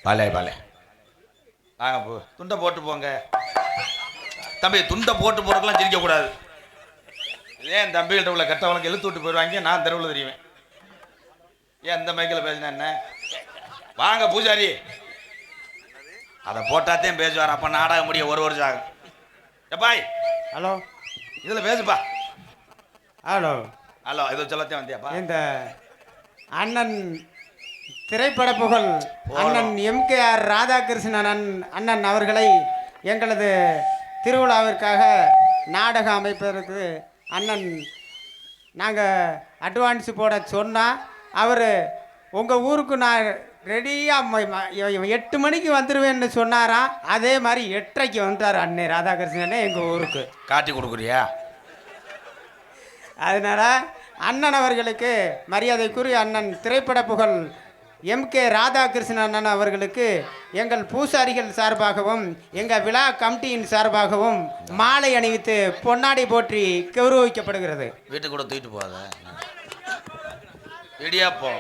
பலே பலே வாங்க போ, துண்டை போட்டு போங்க தம்பி. துண்டை போட்டு போறதுக்கெல்லாம் சிரிக்கக்கூடாது. ஏன் தம்பிகிட்ட உள்ள கெட்டவனுக்கு இழுத்து விட்டு போயிடுவாங்க. நான் தெருவில் தெரியுவேன். ஏன் இந்த மைக்கில் பேசினா என்ன? வாங்க பூஜாரி, அதை போட்டாத்தையும் பேசுவார். அப்போ நாடகம் முடிய ஒரு வருஷம் ஆகும். எப்பாய் ஹலோ, இதில் பேசுப்பா. ஹலோ ஹலோ, இது சொல்லத்தையும் வந்தியாப்பா? இந்த அண்ணன் திரைப்பட புகழ் அண்ணன் MKR ராதாகிருஷ்ணன் அண்ணன் அவர்களை எங்களது திருவிழாவிற்காக நாடகம் அமைப்பதற்கு அண்ணன் நாங்கள் அட்வான்ஸ் போட சொன்னால் அவர் உங்கள் ஊருக்கு நான் ரெடியாக 8 மணிக்கு வந்துடுவேன்னு சொன்னாராம். அதே மாதிரி 8:30க்கு வந்தார் அண்ணன் ராதாகிருஷ்ணனே எங்கள் ஊருக்கு. காட்டி கொடுக்குறியா? அதனால் அண்ணன் அவர்களுக்கு மரியாதைக்குரிய அண்ணன் திரைப்பட புகழ் MK ராதாகிருஷ்ணன் அண்ணன் அவர்களுக்கு எங்கள் பூசாரிகள் சார்பாகவும் எங்கள் விழா கமிட்டியின் சார்பாகவும் மாலை அணிவித்து பொன்னாடை போற்றி கௌரவிக்கப்படுகிறது. வீட்டுக்கு கூட தூக்கிட்டு போகாத இடியாப்போ.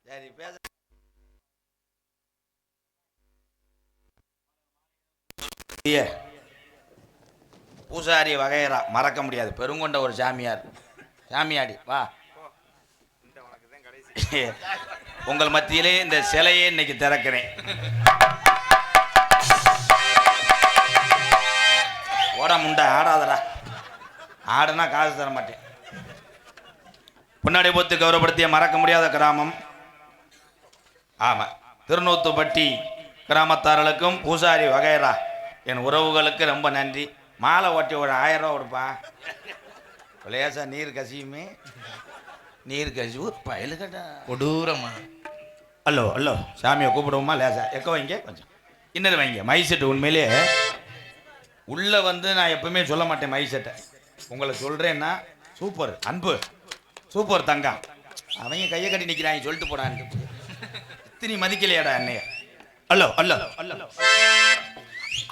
சரி பேச. பூசாரி வகையறா மறக்க முடியாது. பெருங்கொண்ட ஒரு சாமியார், சாமியாடி வா. உங்கள் மத்தியிலே இந்த சிலையை இன்னைக்கு திறக்கிறேன். ஓட முண்டை ஆடாதடா. ஆடுனா காசு தர மாட்டேன். பொன்னாடை போத்து கௌரவப்படுத்திய மறக்க முடியாத கிராமம். ஆமாம், திருநூத்துப்பட்டி கிராமத்தார்களுக்கும் பூசாரி வகைரா என் உறவுகளுக்கு ரொம்ப நன்றி. மாலை ஓட்டி ஒரு 1000 ரூபா கொடுப்பா. லேசா நீர் கசியுமே, நீர் கசிவு பயலுக்கட்டா கொடூரமா. ஹலோ ஹலோ, சாமியை கூப்பிடுவோமா? லேசா எக்க வைங்க கொஞ்சம், இன்னது வைங்க. மை செட்டு உண்மையிலே உள்ளே வந்து நான் எப்பவுமே சொல்ல மாட்டேன் மை செட்டை. உங்களை சொல்கிறேன்னா சூப்பர் அன்பு, சூப்பர் தங்கம். அவங்க கையை கட்டி நிற்கிறாங்க சொல்லிட்டு போடான்னு. இத்தனி மதிக்கலையாடா அண்ணைய. அல்லோ அல்லோ அல்லோ,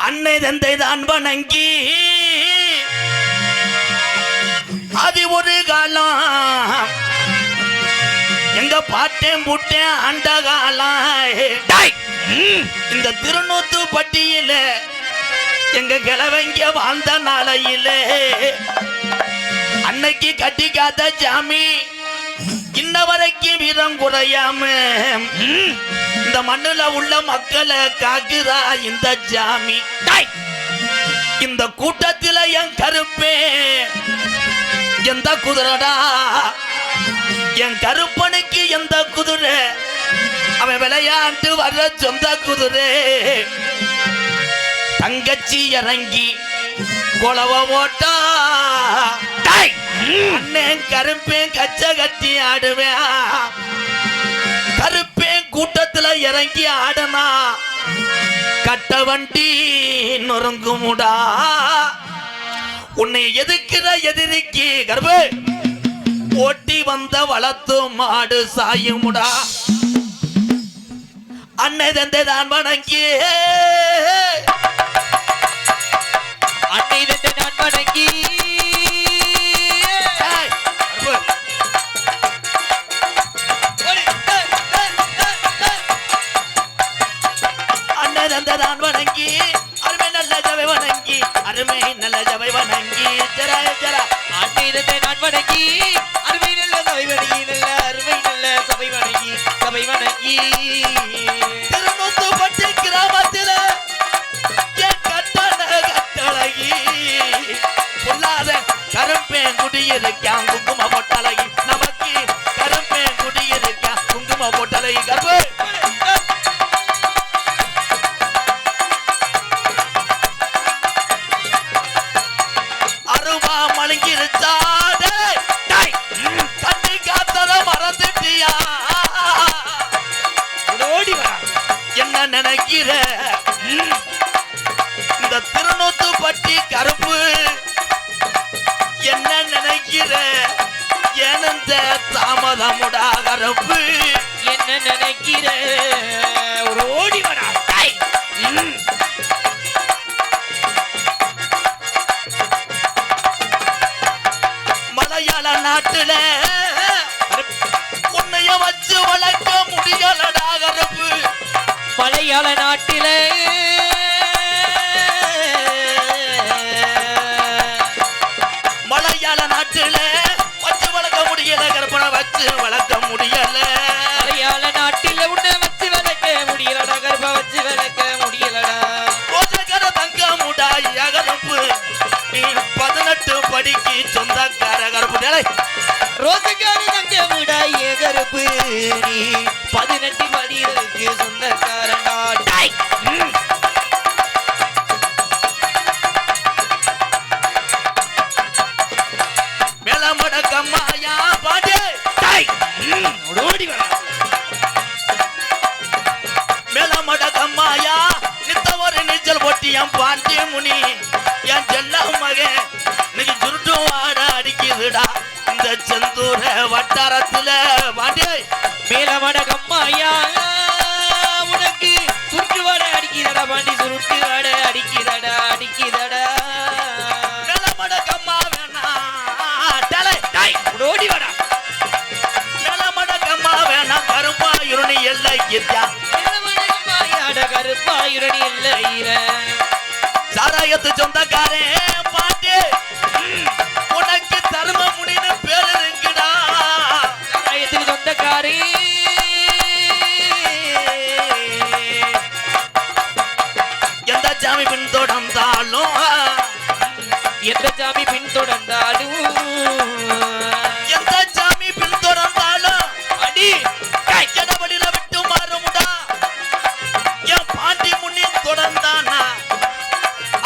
அன்னை தந்தை தான் வணங்கி அது ஒரு காலம் எங்க பாட்டேன் புட்டேன் அந்த காலம். இந்த திருநூத்து பட்டியில எங்க கிழவங்க வாழ்ந்த நாளையிலே அன்னைக்கு கட்டி காத்த ஜாமி இன்ன வரைக்கும் வீரம் குறையாம இந்த மண்ணுல உள்ள மக்களை காக்குறா இந்த ஜாமி. இந்த கூட்டத்தில் என் கருப்பே எந்த குதிரடா, என் கருப்பனுக்கு எந்த குதிரை, அவன் விளையாண்டு வர்ற சொந்த குதிரை. தங்கச்சி இறங்கி கொலவ ஓட்டா அண்ணன் கருப்பேன் கச்ச கட்டி ஆடுவேன். கருப்பேன் கூட்டத்துல இறங்கி ஆடனா கட்ட வண்டி நொறுங்குமுடா. உன்னை எதிர்க்கிற எதிரிக்கு கருப்பு ஓட்டி வந்த வளர்த்து மாடு சாயுமுடா. அன்னை தந்தை தான் வணங்கி, அன்னை தந்தை நான் வணங்கி, அன்னை தந்தை நான் வணங்கி, அருமை நல்ல ஜவை வணங்கி, அருமை நல்ல ஜவை வணங்கி, ஜரா ஜரா. அன்னை தந்தை நான் வணங்கி, அருமை நல்ல சபை வணங்கி, நல்ல அருமை நல்ல சபை வணங்கி, சபை வணங்கி. திருநூத்துப்பட்டி கிராமத்தில் பொல்லாத கருப்பேன் குடியிருக்கான் குங்கும பொட்டலகி. நமக்கு கருப்பேன் குடியிருக்கான் குங்கும பொட்டலகி. கருப்பு அருவா மழுங்கிருச்சாடு கட்டி காத்தத மறந்துட்டியா? ஓடி வா, என்ன நினைக்கிற? இந்த திருநூத்துப்பட்டி கருப்பு என்ன நினைக்கிற ஏனந்த தாமதமுடா கருப்பு என்ன நினைக்கிற ஒரு ஓடி வரா மலையாள நாட்டுல உன்னைய வச்சு வளர்க்க முடியலடா கருப்பு மலையாள நாட்டில மலையாள நாட்டுல வச்சு வளர்க்க முடியல கருப்பனை வச்சு வளர்க்க முடியல மலையாள நாட்டில உன்னை வச்சு வளர்க்க முடியலடா கருப்ப வச்சு வளர்க்க முடியலடா ரோஜகர தங்க முடாய் கருப்பு நீ 18 படிக்கு சொந்தக்கார கருப்பு நிலை ரோசக்கார தங்க முடாய கருப்பு நீ 18 படிகளுக்கு சொந்தக்காரண்டா டாய் மேலமடக்கம்மாயா பாண்டே டாய் ஓடி வரா மேலமடக்கம்மாயா நித்த ஒரு நீச்சல் போட்டி என் பாண்டி முனி என் செல்ல மகன் இன்னைக்கு சுருட்டு வாட அடிக்குதுடா இந்த செந்தூர வட்டாரத்துல பாண்டே மேலமட கம்மாயா உனக்கு சுருட்டு வாட அடிக்கிறடா பாண்டி சுருட்டு வாட அடிக்கிறடா அடிக்கிறடா மேலமடக்கம்மா வேணா டலை டாய் ஓடி வரா மேலமடக்கம்மா வேணா கருப்பா இருணி எல்லை கித்தியா மேலமட கம்மாயாட கருப்பாயுரணி இல்லையில சாராயத்து சொந்தக்காரே பாண்டே உனக்கு தர்ம முடின்னு பேரு இருக்குடா சாராயத்துக்கு சொந்தக்காரி எந்த சாமி பின்தொடர்ந்தாலும் எந்த சாமி பின்தொடர்ந்தாலும் எந்த சாமி பின்தொடர்ந்தாலும் அடி கைக்கடபடியில விட்டு மாறுமுடா என் பாண்டி முன்னி தொடர்ந்தானா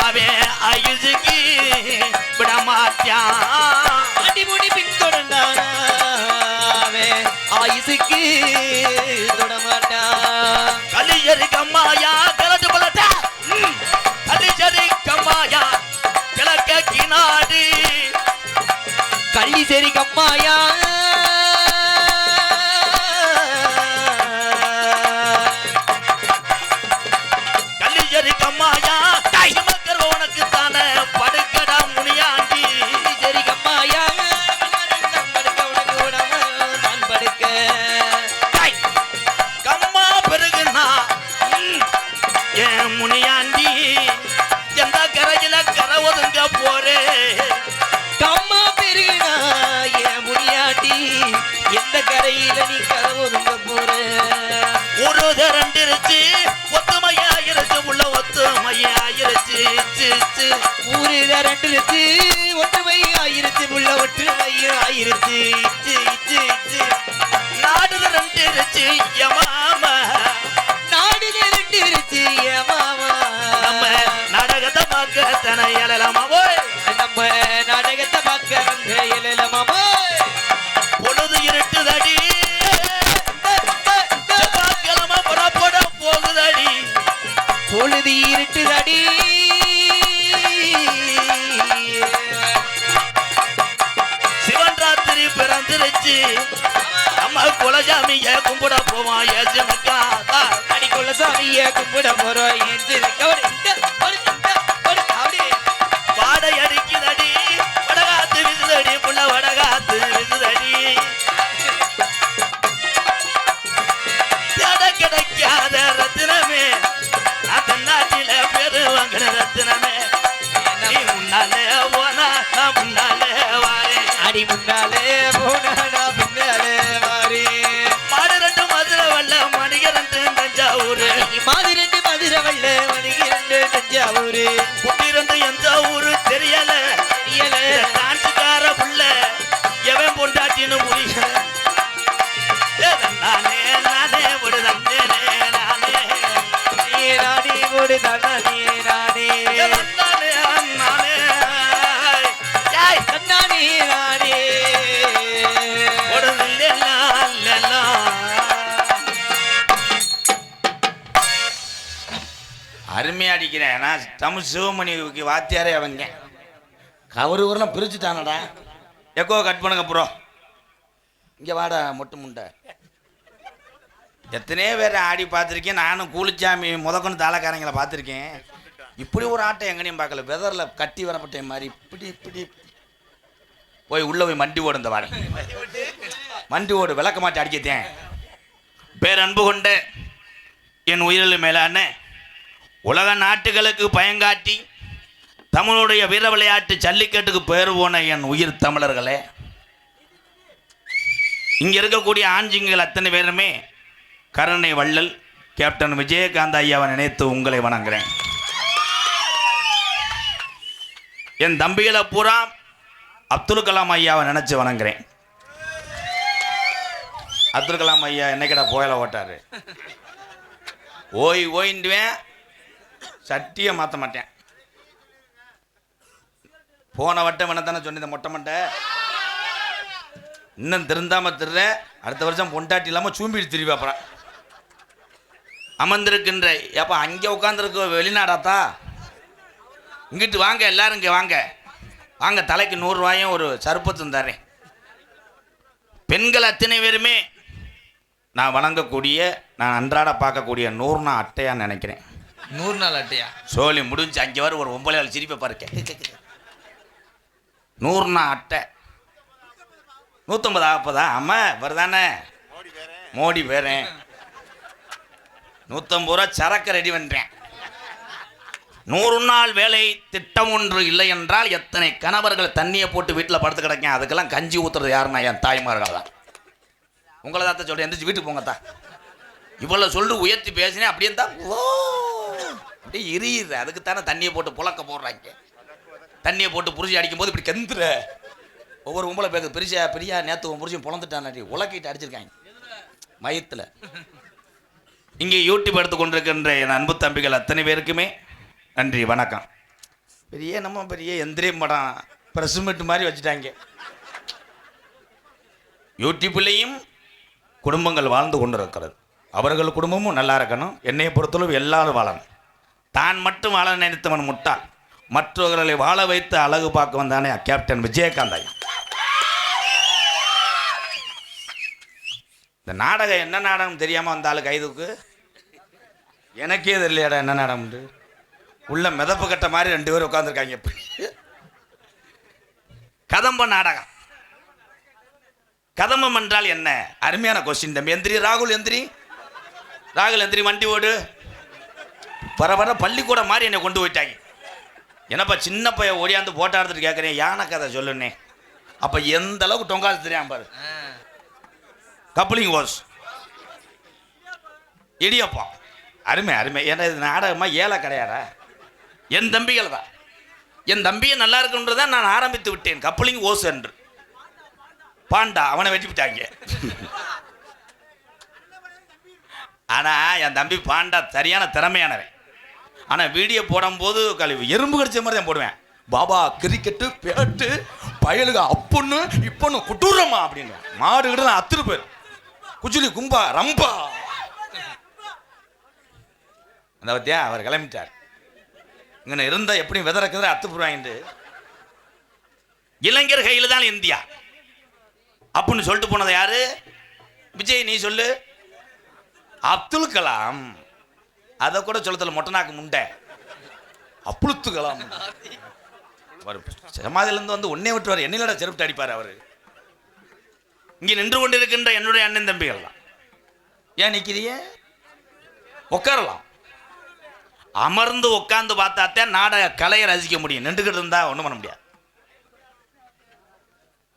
அவன் அயுதுக்கு விடமாட்டான் அடிமுடி பின்தொடர்ந்தாவே ஆயுசுக்கு தொடமாட்டான் கலியரி கம்மாயா கலட்டு பலட்டா கலியரி கம்மாயா கிழக்க கினாடி கள்ளி சரி கம்மாயா கலியரி கம்மாயா மக்கள் உனக்கு தானே படுக்கடா முனியாண்டி சரி கம்மாயா படுக்க உனக்கு விடாம நான் படுக்க டேய், கம்மா பெருகுனா என் முனியாண்டி எந்த கரையில கரை ஒதுங்க போறே கம்மா பெருகினா என் முனியாண்டி எந்த கரையில நீ கதவுங்க போற ஒரு திரண்டிருச்சு ஒத்துமையாயிருச்சு உள்ள ஒத்துமையாயிருச்சு ஊரு ரெண்டு லட்சு ஒற்றுமை ஆயிருச்சு உள்ள ஒற்றுமை ஆயிருச்சு நாடு திரண்டிருச்சு எமாமா நாடு ரெண்டு இருச்சு என் மாமா நம்ம நாடகத்தை பார்க்க தன எழலாமா போய் நம்ம நாடகத்தை பார்க்க வந்து எழல மாமா பொழுது இருட்டுதடி செவ்வாய்க்கிழமை புறப்பட போகுதடி பொழுது இருட்டுதடி சிவன் ராத்திரி பிறந்திருச்சு நம்ம குலஜாமிய கும்பிட போவான் ஏஜனக்கா அடிக்குள்ள சாமிய கும்பிட போறோம் வாடை அடிக்குதடி வடகாத்து விசுதடி புள்ள வடகாத்து விசுதடி தேட கிடைக்காத ரத்தினமே நான் தென்னாட்டில பேரு வாங்கின ரத்தினமே நீ முன்னாலே போனா நான் முன்னாலே வாரேன் அடி முன்னாலே போனா நான் பின்னாலே வாரி மாடு ரெண்டு மதுரை வல்ல மணிக ரெண்டு தஞ்சாவூர் மாதிரி ரெண்டு மதுரை வல்ல மணிக்கு ரெண்டு தஞ்சாவூரு குட்டி ரெண்டு எந்த ஊரு தெரியல தெரியல டான்ஸுக்கார புள்ள எவன் பொண்டாட்டின்னு புரியல நானே நானே ஒரு தந்தேனே நானே நீ ராணி ஒரு தானே ராணி நானே நானே ஏய் கண்ணாடி ராணி ஒரு இல்லைன்னா இல்லைன்னா அருமையாக அடிக்கிறேன். நான் தமிழ் சிவமணிக்கு வாத்தியாரே அவங்க கவரு ஊரெலாம் பிரிச்சுட்டானடா. எக்கோ கட் பண்ணுங்க ப்ரோ. இங்கே வாடா மொட்டு முண்டை. எத்தனையோ பேர் ஆடி பார்த்துருக்கேன். நானும் கூலிச்சாமி முதக்கொண்டு தாளக்காரங்களை பார்த்துருக்கேன். இப்படி ஒரு ஆட்டம் எங்கனையும் பார்க்கல. வெதரில் கட்டி வரப்பட்ட மாதிரி இப்படி இப்படி போய் உள்ளே போய் மண்டி ஓடு. இந்த வாட மண்டி ஓடு விளக்க மாட்டி அடிக்கத்தேன். பேரன்பு கொண்ட என் உயிரில் மேலான உலக நாட்டுகளுக்கு பயங்காட்டி தமிழுடைய வீர விளையாட்டு ஜல்லிக்கட்டுக்கு பேர் போன என் உயிர் தமிழர்களே, இங்கே இருக்கக்கூடிய ஆஞ்சிங்கள் அத்தனை பேருமே கருணை வள்ளல் கேப்டன் விஜயகாந்த் ஐயாவை நினைத்து உங்களை வணங்குறேன். என் தம்பிகளை பூரா அப்துல் கலாம் ஐயாவை நினைச்சு வணங்குறேன். அப்துல் கலாம் ஐயா என்னைக்கடா போயில ஓட்டாரு. ஓய்ந்துவேன், சட்டியை மாற்ற மாட்டேன். போன வட்டம் என்ன தானே சொன்ன மொட்டை மட்டை இன்னும் திருந்தாம திருற. அடுத்த வருஷம் பொண்டாட்டி இல்லாமல் சூம்பிட்டு திரும்பி அப்புறம் அமர்ந்திருக்கின்ற ஏப்பா அங்கே உட்காந்துருக்க வெளிநாடாத்தா, இங்கிட்டு வாங்க எல்லாரும் இங்கே வாங்க வாங்க, தலைக்கு 100 ரூபாயும் ஒரு சருப்பத்தும் தரேன். பெண்கள் அத்தனை பேருமே நான் வணங்கக்கூடிய, நான் அன்றாட பார்க்கக்கூடிய 100 நாள் அட்டையான்னு நினைக்கிறேன். 100 நாள் அட்டையா? சோழி முடிஞ்சு அங்கே வர ஒரு 9 நாள் சிரிப்பை பாருக்க. 100 நாள் அட்டை 150 ஆப்பதா? ஆமாம் வருதானே மோடி பேரேன். 150 ரூபா சரக்கு ரெடி பண்ணுறேன். 100 நாள் வேலை திட்டம் ஒன்று இல்லை என்றால் எத்தனை கணவர்கள் தண்ணியை போட்டு வீட்டில் படுத்து கிடக்கேன். அதுக்கெல்லாம் கஞ்சி ஊற்றுறது யாருன்னா என் தாய்மார்கள் தான். உங்களை தான் சொல்கிறேன், எந்திரிச்சு வீட்டுக்கு போங்கத்தா. இவ்வளோ சொல்லி உயர்த்தி பேசினேன் அப்படியே தான் ஓ அப்படியே எரியுது. அதுக்குத்தானே தண்ணியை போட்டு புழக்க போடுறாங்க. தண்ணியை போட்டு புரிஞ்சு அடிக்கும்போது இப்படி கெந்துற ஒவ்வொரு உம்பளை பேருக்கு பிரியா நேற்று புரிஞ்சும் புலந்துட்டான் உலக்கிட்டு அடிச்சிருக்காங்க மயத்தில். இங்கே யூடியூப் எடுத்து கொண்டிருக்கின்ற என் அன்பு தம்பிகள் அத்தனை பேருக்குமே நன்றி வணக்கம். பெரிய எந்திரியம் படம் பிரசுமெட்டு மாதிரி வச்சுட்டாங்க. யூடியூப்லேயும் குடும்பங்கள் வாழ்ந்து கொண்டு இருக்கிறது. அவர்கள் குடும்பமும் நல்லா இருக்கணும். என்னையை பொறுத்தளவு எல்லாரும் வாழணும். தான் மட்டும் வாழ நினைத்தவன் முட்டாள். மற்றவர்களை வாழ வைத்து அழகு பார்க்க வந்தானே கேப்டன் விஜயகாந்த் ஐயா. இந்த நாடகம் என்ன நாடகம் தெரியாமல் வந்தாலும் கைதுக்கு எனக்கே தெரியலையாடா என்ன நாடகம் உள்ள மிதப்பு கட்ட மாதிரி 2 பேர் உட்காந்துருக்காங்க. கதம்ப நாடகம். கதம்பம் என்றால் என்ன? அருமையான கொஸ்டின் தம்பி. எந்திரி ராகுல் எந்திரி வண்டி ஓடு. வர பள்ளிக்கூடம் மாதிரி என்னை கொண்டு போயிட்டாங்க. என்னப்பா சின்ன பையன் ஓடியாந்து போட்டோ எடுத்துட்டு கேட்குறேன், யானை கதை சொல்லுன்னே. அப்போ எந்த அளவுக்கு டொங்காசு தெரியாம பாரு. கப்ளிங் வாஸ் இடியப்பா அருமை. ஏன்னா இது நாடகமாக ஏழை கிடையாடா. என் தம்பிகள் தான். என் தம்பியை நல்லா இருக்குன்றதான் நான் ஆரம்பித்து விட்டேன். கப்ளிங் ஓஸ் என்று பாண்டா அவனை வெட்டிவிட்டாங்க. ஆனால் என் தம்பி பாண்டா சரியான திறமையானவன். ஆனால் வீடியோ போடும்போது கழிவு எறும்பு கடிச்ச மாதிரி தான் போடுவேன். பாபா கிரிக்கெட்டு பேட்டு பயலுக அப்பொண்ணு இப்பொண்ணு குட்டூரம்மா அப்படின்னு மாடுகிட்ட நான் 10 பேர் குஜிலி கும்பா ரம்பா அந்த பத்தியா அவர் கிளம்பிட்டார். இங்கே இருந்தால் எப்படி விதறக்குற 10 போடுவாங்க. இளைஞர் கையில் தான் இந்தியா அப்படின்னு சொல்லிட்டு போனது யாரு? விஜய் நீ சொல்லு. அப்துல் கலாம் அதை கூட சொல்லத்துல மொட்டனாக்கு முண்டை அப்துல் கலாம் சமாதியிலேருந்து வந்து ஒன்னே விட்டுவார். என்னையோட செருப்பிட்டு அடிப்பார் அவர். இங்கே நின்று கொண்டிருக்கின்ற என்னுடைய அண்ணன் தம்பிகள் தான். ஏன் நிற்கிறிய? உட்காரலாம். அமர்ந்து உட்கார்ந்து பார்த்தாத்தான் நாடக கலையை ரசிக்க முடியும். நின்றுக்கிட்டு இருந்தா ஒன்றும் பண்ண முடியாது.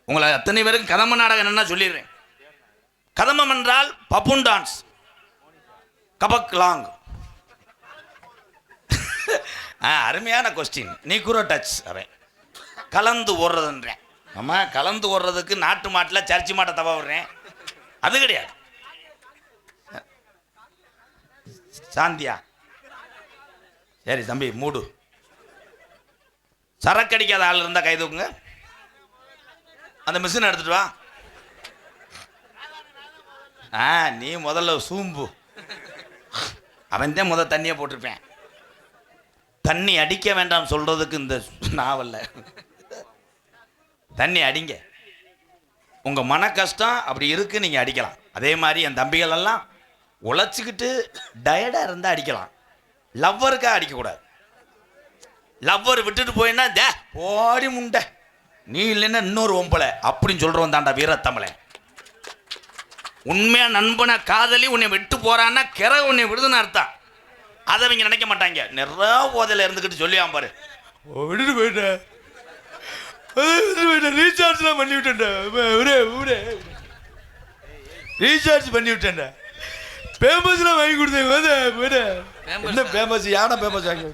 உங்களை அத்தனை பேருக்கு கதம்ப நாடகம் என்னன்னா சொல்லிடுறேன். கதம்பம் என்றால் பப்புன் டான்ஸ், கபக் லாங். அருமையான கொஸ்டின். நீ கூற டச் அவன் கலந்து ஓடுறதுன்றேன். ஆமா, கலந்து ஓடுறதுக்கு நாட்டு மாட்டில் சர்ச்சி மாட்டை தவ விடுறேன். அது கிடையாது. சாந்தியா சரி தம்பி மூடு. சரக்கடிக்காத ஆள் இருந்தால் கை தூக்குங்க. அந்த மிஷின் எடுத்துட்டு வா. நீ முதல்ல சூம்பு. அவன் தான் தண்ணியை போட்டிருப்பேன். தண்ணி அடிக்க வேண்டாம் சொல்றதுக்கு இந்த நாவல்ல. தண்ணி அடிங்க, உங்க மன கஷ்டம் அப்படி இருக்கு, நீங்க அடிக்கலாம். அதே மாதிரி என் தம்பிகள் எல்லாம் உழைச்சிக்கிட்டு டயர்டா இருந்தா அடிக்கலாம். லவ்வருக்கா அடிக்கக்கூடாது. லவ்வர் விட்டுட்டு போயின்னா தே போடி முண்டை நீ இல்லைன்னா இன்னொரு ஒம்பளை அப்படின்னு சொல்றவன் தாண்டா வீரத்தமிழை. உண்மையா நண்பனை காதலி உன்னை விட்டு போறான்னா கிற உன்னை விடுதுன்னு அர்த்தம். அதை அவங்க நினைக்க மாட்டாங்க. நிறைய போதையில் இருந்துக்கிட்டு சொல்லியான் பாரு, விட்டுட்டு போயிட்டேன், ரீசார்ஜ்லாம் பண்ணி விட்டேன்டா, ரீசார்ஜ் பண்ணி விட்டேன்டா, பேமஸ்லாம் வாங்கி கொடுத்தேன். என்ன பேமஸ்? யானை பேமஸ் வாங்கி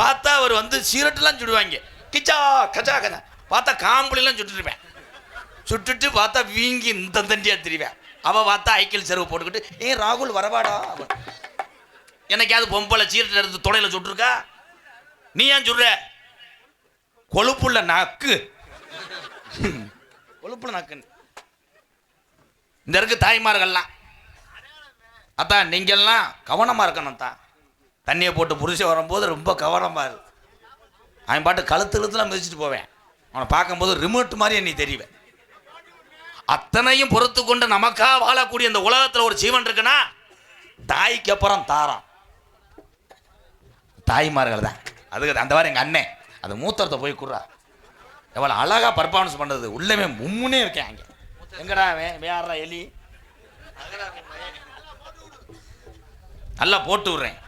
பார்த்தா அவர் வந்து சீரட்டெல்லாம் சுடுவாங்க. கிச்சா கச்சா கச்சா பார்த்தா காம்புலாம் சுட்டுருவேன். சுட்டுட்டு பார்த்தா வீங்கி இந்த தண்டியா திரிவேன். அவள் பார்த்தா ஐக்கிள் செருவு போட்டுக்கிட்டு ஏன் ராகுல் வரவாடா, என்னைக்காவது பொம்பளை சீரட்டை எடுத்து தொடையில் சுட்டுருக்கா? நீ ஏன் சுடுற? கொழுப்புள்ள நாக்கு, கொழுப்புள்ள நாக்கு. இந்த இருக்கு தாய்மார்கள்லாம் அத்தான் நீங்கள்லாம் கவனமாக இருக்கணும் தான். தண்ணியை போட்டு புருஷன் வரும்போது ரொம்ப கவனமாக இருக்கு. அவன் பாட்டு கழுத்துலாம் மிதிச்சுட்டு போவேன். அவனை பார்க்கும்போது ரிமோட் மாதிரி நீ தெரிவேன். அத்தனையும் பொறுத்து கொண்டு நமக்கா வாழக்கூடிய இந்த உலகத்தில் ஒரு ஜீவன் இருக்குன்னா தாய்க்கு அப்புறம் தாரம் தாய்மார்கள் தான். அதுக்கு அந்த மாதிரி எங்கள் அண்ணன் அது மூத்தரத்தை போய் கூடுறா, எவ்வளோ அழகாக பர்ஃபார்மன்ஸ் பண்ணுறது. உள்ளவே மும்முனே இருக்கேன். அங்கே எங்கடா வேறா எலி நல்லா போட்டு விடுறேன்.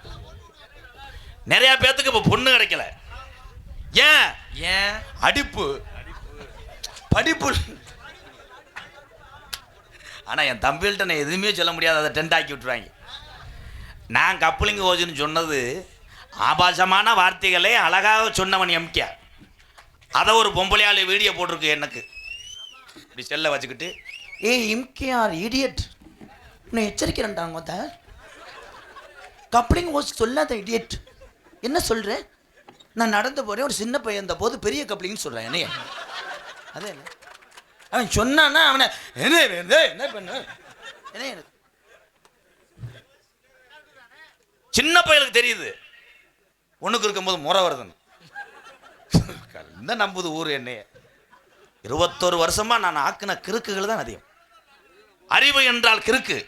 நிறைய பேத்துக்கு இப்போ பொண்ணு கிடைக்கல. ஏன்? ஏன்? அடிப்பு படிப்பு. ஆனால் என் தம்பிகள்கிட்ட நான் எதுவுமே சொல்ல முடியாது, அதை டென்ட் ஆக்கி விட்டுருவாங்க. நான் கப்ளிங் ஓஜுன்னு சொன்னது ஆபாசமான வார்த்தைகளை அழகாக சொன்னவன் எம்கே. அதை ஒரு பொம்பளையாளி வீடியோ போட்டிருக்கு எனக்கு. இப்படி செல்ல வச்சுக்கிட்டு எம்கேஆர் இடியட் உன்னை எச்சரிக்கிறேன்டாங்க தான் கப்ளிங் ஓஸ் சொல்லாத இடியட். என்ன சொல்கிறேன்? நான் நடந்து போகிறேன், ஒரு சின்ன பையன் இருந்த போது பெரிய கப்ளிங்னு சொல்கிறேன். என்னைய அதே என்ன அவன் சொன்னான்னா அவனை என்ன பண்ண என்ன சின்ன பையனுக்கு தெரியுது ஒண்ணுக்கு இருக்கும்போது முறை வருதுன்னு. இந்த நம்புது ஊர் என்னைய 21 வருஷமா நான் ஆக்கின கிறுக்குகள் தான் அதிகம். அறிவு என்றால் கிறுக்கு.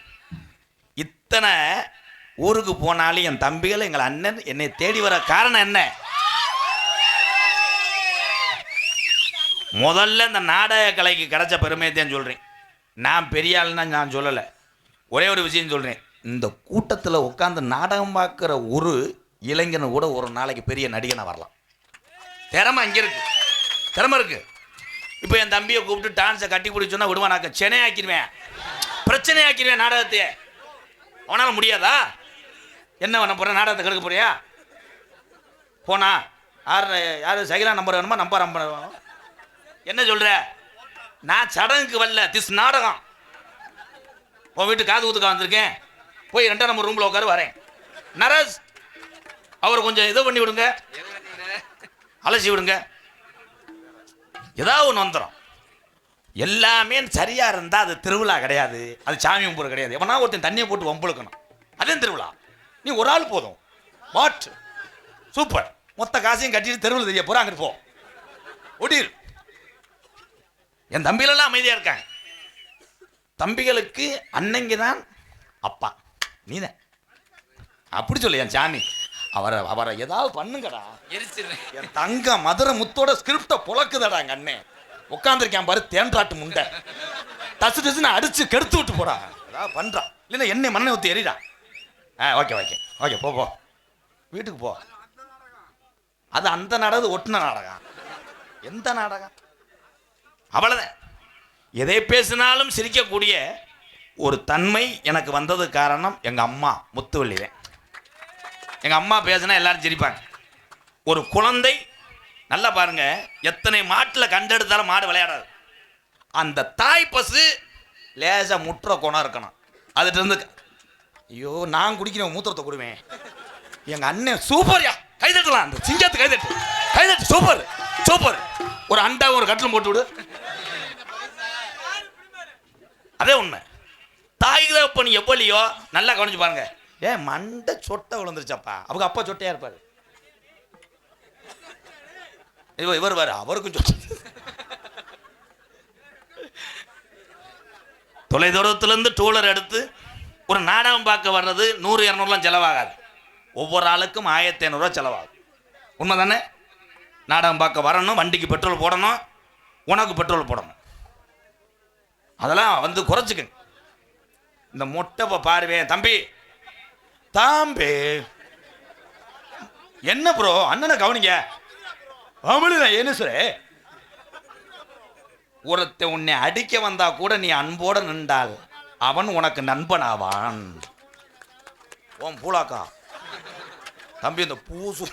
இத்தனை ஊருக்கு போனாலும் என் தம்பிகள் எங்கள் அண்ணன் என்னை தேடி வர காரணம் என்ன? முதல்ல இந்த நாடக கலைக்கு கிடைச்ச பெருமையத்தையும் சொல்கிறேன். நான் பெரிய ஆளுன்னா நான் சொல்லலை, ஒரே ஒரு விஷயம் சொல்கிறேன். இந்த கூட்டத்தில் உட்காந்து நாடகம் பார்க்குற ஒரு இளைஞனை கூட ஒரு நாளைக்கு பெரிய நடிகனை வரலாம். திறமை அங்கே இருக்கு, திறமை இருக்கு. இப்போ என் தம்பியை கூப்பிட்டு டான்ஸை கட்டி பிடிச்சோன்னா விடுவான், நான் சென்னையாக்கிடுவேன், பிரச்சனையாக்கிடுவேன் நாடகத்தையே. அவனால் முடியாதா? என்ன பண்ண போகிறேன்? நாடகத்தை கெடுக்க போறியா? போனா யார் சைலா நம்பர் வேணுமா? நம்பர் என்ன சொல்கிற? நான் சடங்குக்கு வரல, திஸ் நாடகம். உன் வீட்டு காது ஊத்துக்க வந்திருக்கேன், போய் 2ஆம் நம்பர் ரூமில் உட்காரு வரேன். நரஸ் அவர் கொஞ்சம் இதை பண்ணி விடுங்க, அலசி விடுங்க, ஏதாவது ஒன்று வந்துடும். எல்லாமே சரியாக இருந்தால் அது திருவிழா கிடையாது, அது சாமி கும்பிட கிடையாது. எவனா ஒருத்தன் தண்ணியை போட்டு வம்புழுக்கணும், அதே திருவிழா. நீ ஒரு ஆள் போதும், வாட் சூப்பர், மொத்த காசையும் கட்டிட்டு தெருவில் தெரிய போகிற, அங்கிட்டு போ ஒடியில். என் தம்பிகளெல்லாம் அமைதியாக இருக்காங்க. தம்பிகளுக்கு அன்னைங்க தான் அப்பா, நீதான் அப்படி சொல்லு என் சாமி. அவரை ஏதாவது பண்ணுங்கடா, என் தங்க மதுரை முத்தோட ஸ்கிரிப்டை புழக்குதடா. எங்க அண்ணன் உட்காந்துருக்கேன் பாரு, தேன்றாட்டு முண்டை, டசு டசுன்னு அடிச்சு கெடுத்து விட்டு போடா. ஏதாவது பண்றான், இல்லைன்னா எண்ணெய் மண்ணை ஊற்றி எறிடா. ஓகே ஓகே ஓகே, போ வீட்டுக்கு போ. அது அந்த நாடகம் ஒட்டின நாடகம். எந்த நாடகம்? அவ்வளோதான். எதை பேசினாலும் சிரிக்கக்கூடிய ஒரு தன்மை எனக்கு வந்தது காரணம் எங்கள் அம்மா முத்துவள்ளிதான். எங்கள் அம்மா பேசினா எல்லாரும் சிரிப்பாங்க. ஒரு குழந்தை நல்லா பாருங்க, எத்தனை மாட்டில் கண்டெடுத்தாலும் மாடு விளையாடாது. அந்த தாய் பசு லேசாக முட்டுற குணம் இருக்கணும். அதுட்டு இருந்து ஐயோ நான் குடிக்கிறேன் மூத்திரத்தை கொடுவேன். எங்கள் அண்ணன் சூப்பர்யா, கைதட்டலாம், அந்த சிங்கத்து கைதட்டு சூப்பர் சூப்பர். ஒரு அண்டா ஒரு கட்டிலும் போட்டு விடு, அதே உண்மை. தாய் தகப்பன் எவ்வளியோ நல்லா கவனிச்சு பாருங்க. மண்டை சொட்டை விழுந்துருச்சப்பா, அவங்க அப்பா சொட்டையா இருப்பாரு. இவர் வேறு அவருக்கும் சொல்லு. தொலைதூரத்துலேருந்து டூலர் எடுத்து ஒரு நாடகம் பார்க்க வர்றது 100-200 செலவாகாது. ஒவ்வொரு ஆளுக்கும் 1500 செலவாகும். உண்மை தானே? நாடகம் பார்க்க வரணும், வண்டிக்கு பெட்ரோல் போடணும், உனக்கு பெட்ரோல் போடணும். அதெல்லாம் வந்து குறைச்சிக்க. இந்த மொட்டை பாருவேன் தம்பி தாம்பே என்ன ப்ரோ அண்ணனை கவனிங்க. அவளுதான் என்ன சொல்ற, ஒருத்த உன்னை அடிக்க வந்தா கூட நீ அன்போட நின்றால் அவன் உனக்கு நண்பனாவான். ஓம் பூலாக்கா தம்பி இந்த பூசு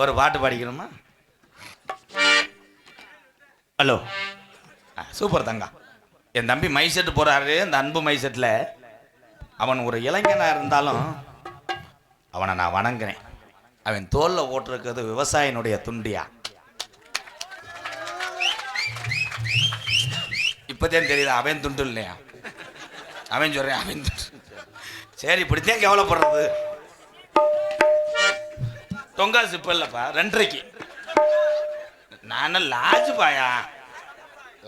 ஒரு பாட்டு பாடிக்கணுமா? ஹலோ சூப்பர் தங்கா. என் தம்பி மைசெட்டு போறாரு. அந்த அன்பு மைசெட்டில் அவன் ஒரு இளைஞனா இருந்தாலும் அவனை நான் வணங்குறேன். அவன் தோல்ல ஓட்டிருக்கிறது விவசாயினுடைய துண்டியா. இப்போதான் தெரியுது அவன் துண்டு இல்லையா. அவன் சொல்றேன் அவன் துண்டு. சரி இப்படித்தான் கேவலப்படுறது. தொங்காசு இப்போ இல்லைப்பா 2:30. நான் லாஜ் பாயா,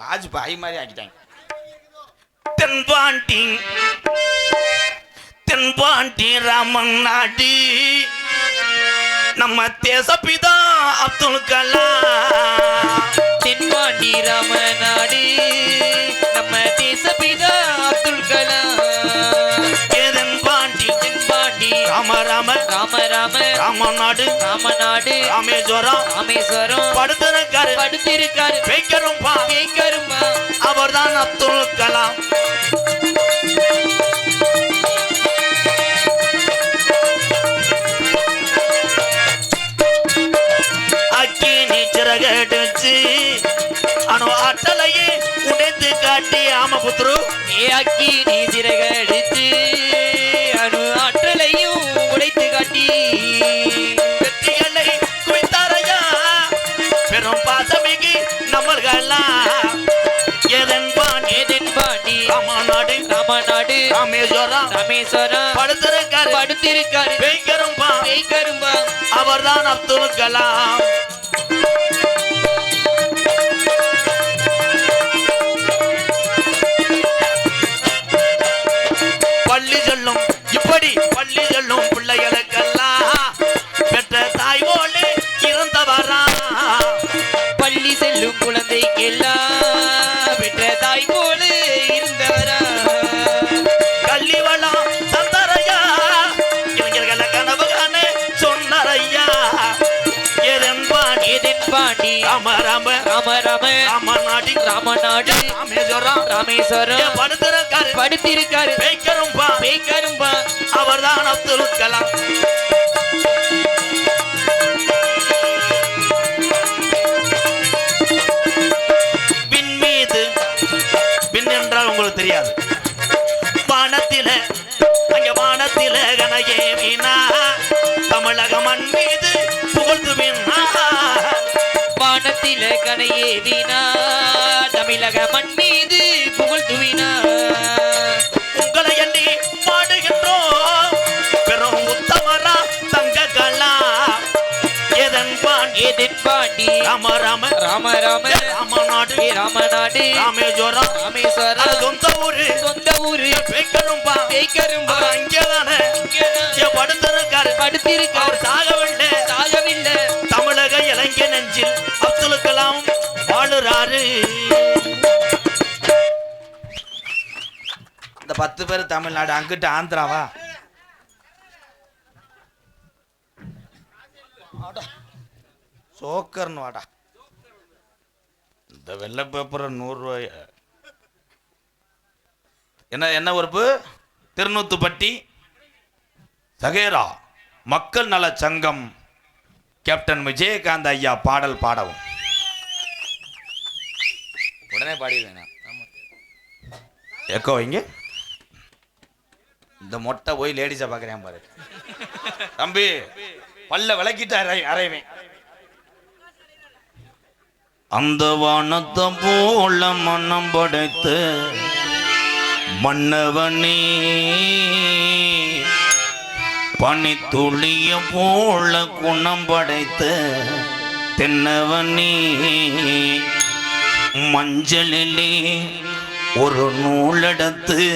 லாஜ் பாய் மாதிரி ஆக்கிட்டாங்க. தென்பாண்டி தென்பாண்டி ராமன் நாடு நம்ம தேசப்பிதா அப்துல் கலாம். தென்பாண்டி ராமநாடு நம்ம தேசப்பிதா அப்துல் கலாம். தென்பாண்டி தென்பாண்டி ராம ராம ராம ராம ராமநாடு ராமநாடு ராமேஸ்வரம் ராமேஸ்வரம் படுத்திருக்காரு படுத்திருக்காரு வைக்கரும்பா கேட்கரும்பா அவர்தான் அப்துல் கலாம். அக்கினி சிறகடிச்சு அணு ஆற்றலையே உடைத்து காட்டி ஆமபுத்ரு அக்கி நீ சிறகடித்து அணு ஆற்றலையும் உடைத்து காட்டி வெற்றிகளை குவித்தாரையா பெரும் பாசமிகு நம்மர்களா. ஏதென்பாண்டி ராமநாடு ராமநாடு ராமேஸ்வரம் ராமேஸ்வரம் படுத்திருக்காரு படுத்திருக்காரு வைக்கரும்பா கேட்கரும்பா அவர்தான் அப்துல் கலாம். பள்ளி சொல்லும் இப்படி பள்ளி சொல்லும் பிள்ளைகளுக்கெல்லாம் பெற்ற தாய் போலே இருந்தவரா. பள்ளி செல்லும் குழந்தைக்கெல்லாம் பெற்ற தாய் போல இருந்தவரா. கல்வி வளம் தந்தரையா இளைஞர்களை கனவு காண சொன்னரையா. ஏதென்பாண்டி ராம ராம ராம ராம ராமநாடு ராமநாடு ராமேஸ்வரம் ராமேஸ்வரம் படுத்திருக்காரு படுத்திருக்காரு வைக்கரும்பா கேட்கரும்பா அவர்தான் அப்துல் கலாம். விண் மீது விண் என்றால் உங்களுக்கு தெரியாது. வானத்தில அங்க வானத்தில கனையே வீணா தமிழக மண் மீது புகழ்ந்து வீணா. வானத்தில கனையே வீணா தமிழக மண் மீது புகழ் துவினா. உங்களை எண்ணி பாடுகின்றோம் பெரும் உத்தமரா தங்க கலா. ஏதென்பாண்டி ராம ராம ராம ராம ராமநாடு ராமநாடு ராமேஸ்வரம் ராமேஸ்வரம் சொந்த ஊரு சொந்த ஊரு வைக்கரும்பா கேட்கரும்பா அங்கேதானே படுத்திருக்காரு படுத்திருக்காரு அவர் சாகவில்லை சாகவில்லை தமிழக இளைஞ நெஞ்சில் அப்துல் கலாம் வாழுறாரு. இந்த 10 பேர் தமிழ்நாடு அங்கிட்டு ஆந்திராவா. சோக்கர்னு வாடா. இந்த வெள்ளை பேப்பர் 100 ரூபாய். என்ன உறுப்பு? திருநூத்துப்பட்டி சகேரா மக்கள் நல சங்கம் கேப்டன் விஜயகாந்த் ஐயா பாடல் பாடவும். உடனே பாடிடுவேன். எக்கோ வைங்க. இந்த மொட்டை போய் லேடிஸை பார்க்குறேன் பாரு. தம்பி பல்ல விளக்கிட்டு அரைவேன். அந்த வானத்தை போல மன்னம் படைத்து மன்னவனே பனித்துளிய போல குணம் படைத்த தென்னவனே, மஞ்சளிலே ஒரு நூலெடுத்து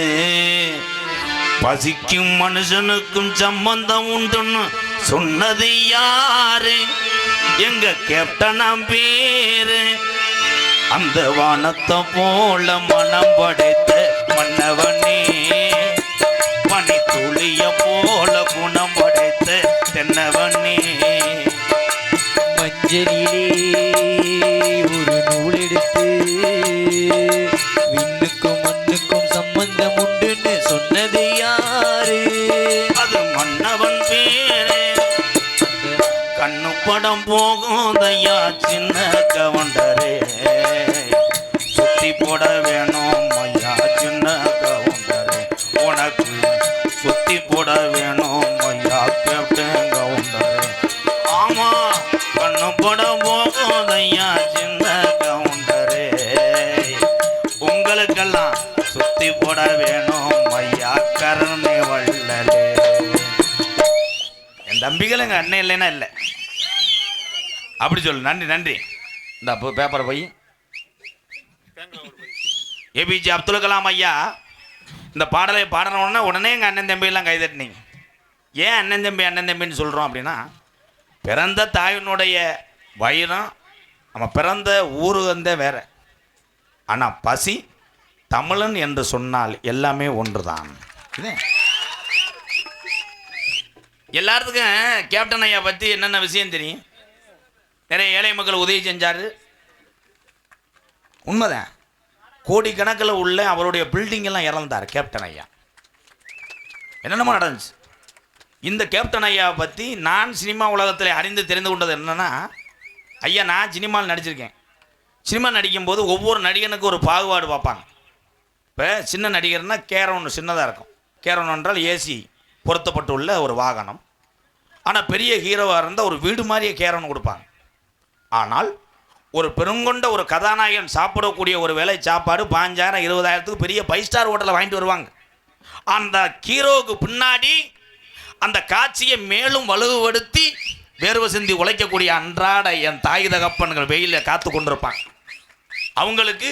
பசிக்கும் மனுஷனுக்கும் சம்பந்தம் உண்டுன்னு சொன்னது யாரு? எங்க கேப்டனாம் பேரு. அந்த வானத்தை போல மனம் படைத்த மன்னவனே, பனி துளிய போல குணம் படைத்த தென்னவனே. மஞ்சளிலே ஒரு நூல் எடுத்து விண்ணுக்கும் மண்ணுக்கும் சம்பந்தம் உண்டுன்னு சொன்னது யாரு? அது மன்னவன் பேரு. கண்ணு படம் போகுதையா சின்ன கவுண்டரே, சுத்தி போட வேணும் ஐயா சின்ன கவுண்டரே, உனக்கு சுத்தி போட வேணும் ஐயா கேப்டன் கவுண்டரே. ஆமா, கண்ணு படம் போகுதையா சின்ன கவுண்டரே, உங்களுக்கெல்லாம் சுத்தி போட வேணும் ஐயா கருணை வள்ளலே. என் தம்பிகள் எங்கள் அண்ணன் இல்லைன்னா இல்லை, அப்படி சொல்லு. நன்றி நன்றி. இந்த பேப்பரை போய் ஏபிஜே அப்துல் கலாம் ஐயா இந்த பாடலை பாடின உடனே எங்கள் அண்ணன் தம்பியெல்லாம் கைதட்டினீங்க. ஏன் அண்ணன் தம்பின்னு சொல்கிறோம் அப்படின்னா, பிறந்த தாயினுடைய வயிறம் நம்ம பிறந்த ஊரு வந்தே வேற. ஆனால் பசி தமிழன் என்று சொன்னால் எல்லாமே ஒன்று தான். எல்லாத்துக்கும் கேப்டன் ஐயா பற்றி என்னென்ன விஷயம் தெரியும். நிறைய ஏழை மக்கள் உதவி செஞ்சார், உண்மைதான். கோடிக்கணக்கில் உள்ள அவருடைய பில்டிங் எல்லாம் இறந்தார் கேப்டன் ஐயா. என்னென்னமோ நடந்துச்சு. இந்த கேப்டன் ஐயா பற்றி நான் சினிமா உலகத்தில் அறிந்து தெரிந்து கொண்டது என்னென்னா, ஐயா நான் சினிமாவில் நடிச்சிருக்கேன். சினிமா நடிக்கும்போது ஒவ்வொரு நடிகனுக்கும் ஒரு பாகுபாடு பார்ப்பாங்க. இப்போ சின்ன நடிகர்னா கேரவன் சின்னதாக இருக்கும். கேரவன் என்றால் ஏசி பொருத்தப்பட்டுள்ள ஒரு வாகனம். ஆனால் பெரிய ஹீரோவாக இருந்தால் ஒரு வீடு மாதிரியே கேரவன் கொடுப்பாங்க. ஆனால் ஒரு பெருங்கொண்ட ஒரு கதாநாயகன் சாப்பிடக்கூடிய ஒரு வேலை சாப்பாடு 5,000 20,000த்துக்கு பெரிய 5 ஸ்டார் ஹோட்டலில் வாங்கிட்டு வருவாங்க. அந்த ஹீரோவுக்கு பின்னாடி அந்த காட்சியை மேலும் வலுப்படுத்தி வேர்வை சிந்தி உழைக்கக்கூடிய அன்றாட என் தாய் தகப்பன்கள் வெயிலில் காத்து கொண்டிருப்பாங்க. அவங்களுக்கு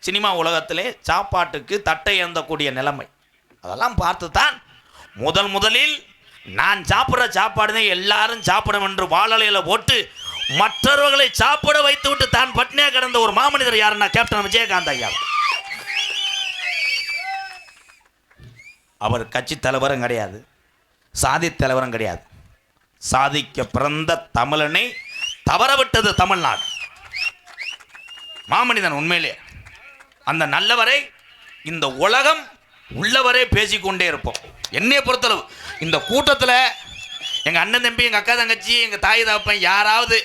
சினிமா உலகத்திலே சாப்பாட்டுக்கு தட்டை ஏந்தக்கூடிய நிலைமை. அதெல்லாம் பார்த்து தான் முதலில் நான் சாப்பிட்ற சாப்பாடு தான் எல்லாரும் சாப்பிடும் என்று வாழலையில் போட்டு மற்றவர்களை சாப்பிட வைத்து விட்டு தான் பட்னியாக கிடந்த ஒரு மாமனிதர் யாருன்னா கேப்டன் விஜயகாந்த் ஐயா. அவர் கட்சி தலைவரும் கிடையாது, சாதி தலைவரும் கிடையாது. சாதிக்க பிறந்த தமிழனை தவறவிட்டது தமிழ்நாடு. மாமனிதன் உண்மையிலே. அந்த நல்லவரை இந்த உலகம் உள்ளவரே பேசிக்கொண்டே இருப்போம். என்னைய பொறுத்தளவு இந்த கூட்டத்தில் எங்கள் அண்ணன் தம்பி, எங்கள் அக்கா தங்கச்சி, எங்கள் தாய் தகப்பன் யாராவது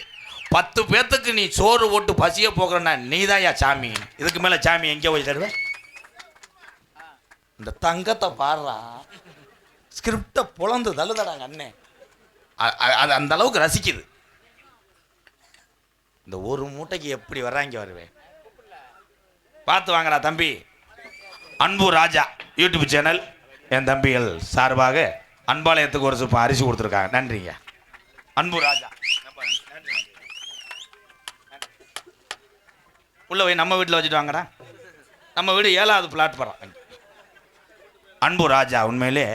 10 பேர்த்துக்கு நீ சோறு போட்டு பசிய போகிறன்னா நீதாயா சாமி. இதுக்கு மேலே சாமி எங்கே போய் தருவேன்? இந்த தங்கத்தை பாடுறா, ஸ்கிரிப்டை புலந்து தள்ளுதடாங்க அண்ணன். அது அந்த அளவுக்கு ரசிக்குது. இந்த ஒரு மூட்டைக்கு எப்படி வர்றாங்க வருவேன் பார்த்து வாங்கடா தம்பி. அன்பு ராஜா யூடியூப் சேனல் என் தம்பிகள் சார்பாக அன்பாலயத்துக்கு ஒரு சுப்பம் அரிசி கொடுத்துருக்காங்க. நன்றிங்க அன்பு ராஜா. உள்ள போய் நம்ம வீட்டில் வச்சுட்டு வாங்கடா. நம்ம வீடு 7வது பிளாட் போகிறோம். அன்பு ராஜா உண்மையிலே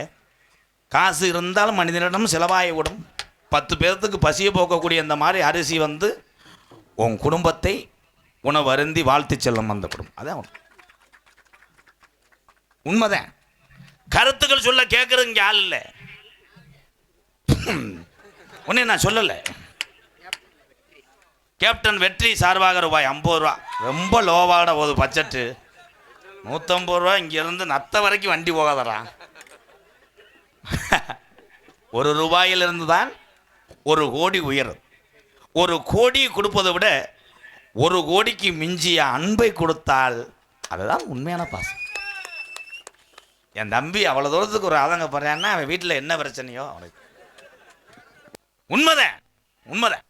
காசு இருந்தாலும் மனிதனிடம் செலவாகி விடும். 10 பேர்த்துக்கு பசியை போக்கக்கூடிய இந்த மாதிரி அரிசி வந்து உன் குடும்பத்தை உணவு அருந்தி வாழ்த்தி செல்லும் அந்த குடும்பம். அதான் உண்மைதான். கருத்துக்கள் சொல்ல கேட்கறது இங்கே ஆள் இல்லை. ஒன்னே நான் சொல்லலை. கேப்டன் வெற்றி சார்பாக ரூபாய் 50 ரூபா. ரொம்ப லோவாட போகுது பட்ஜெட்டு. 150 ரூபா இங்கேருந்து நத்த வரைக்கும் வண்டி போகாதடா. 1 ரூபாயிலிருந்து தான் 1 கோடி உயரும். 1 கோடி கொடுப்பதை விட 1 கோடிக்கு மிஞ்சிய அன்பை கொடுத்தால் அதுதான் உண்மையான பாசம். என் தம்பி அவ்வளோ தூரத்துக்கு ஒரு ஆதங்க போறான்னா அவன் வீட்டில் என்ன பிரச்சனையோ அவனுக்கு. உண்மைதான்.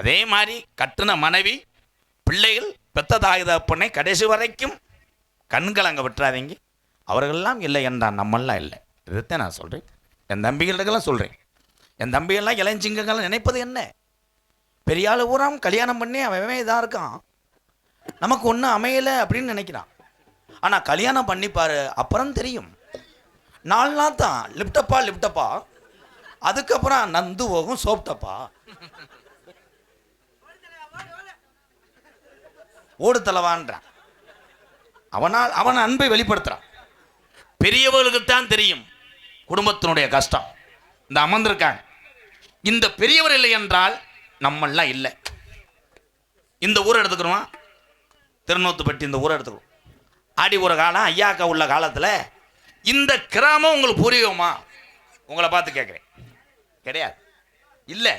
அதே மாதிரி கட்டுன மனைவி பிள்ளைகள் பெத்த தாய் தகப்பனை கடைசி வரைக்கும் கண்கள் அங்கே விட்டுறாதீங்க. அவர்களெல்லாம் இல்லை என்றான், நம்மெல்லாம் இல்லை. இதுதான் நான் சொல்கிறேன். என் தம்பிகளுக்கெல்லாம் சொல்கிறேன். என் தம்பிகள்லாம் இளைஞங்கள்லாம் நினைப்பது என்ன, பெரிய ஆள் ஊராம் கல்யாணம் பண்ணி அவன் இதாக இருக்கான், நமக்கு ஒன்றும் அமையலை அப்படின்னு நினைக்கிறான். ஆனால் கல்யாணம் பண்ணிப்பாரு, அப்புறம் தெரியும். 4 நாள் தான் லிப்டப்பா, அதுக்கப்புறம் நந்து போகும் சோப்டப்பா. ஓடு தலவான்றான். அவன் அன்பை வெளிப்படுத்துறான். பெரியவர்களுக்குத்தான் தெரியும் குடும்பத்தினுடைய கஷ்டம். இந்த அமர்ந்திருக்காங்க, இந்த பெரியவர் இல்லை என்றால் நம்மெல்லாம் இல்லை. இந்த ஊரை எடுத்துக்கிறோம், திருநூத்துப்பட்டி இந்த ஊரை எடுத்துக்கிறோம். ஆடி ஒரு காலம் ஐயாக்கா உள்ள காலத்தில் இந்த கிராமம் உங்களுக்கு பூர்வீகமா? உங்களை பார்த்து கேட்குறேன். கிடையாது, இல்லை.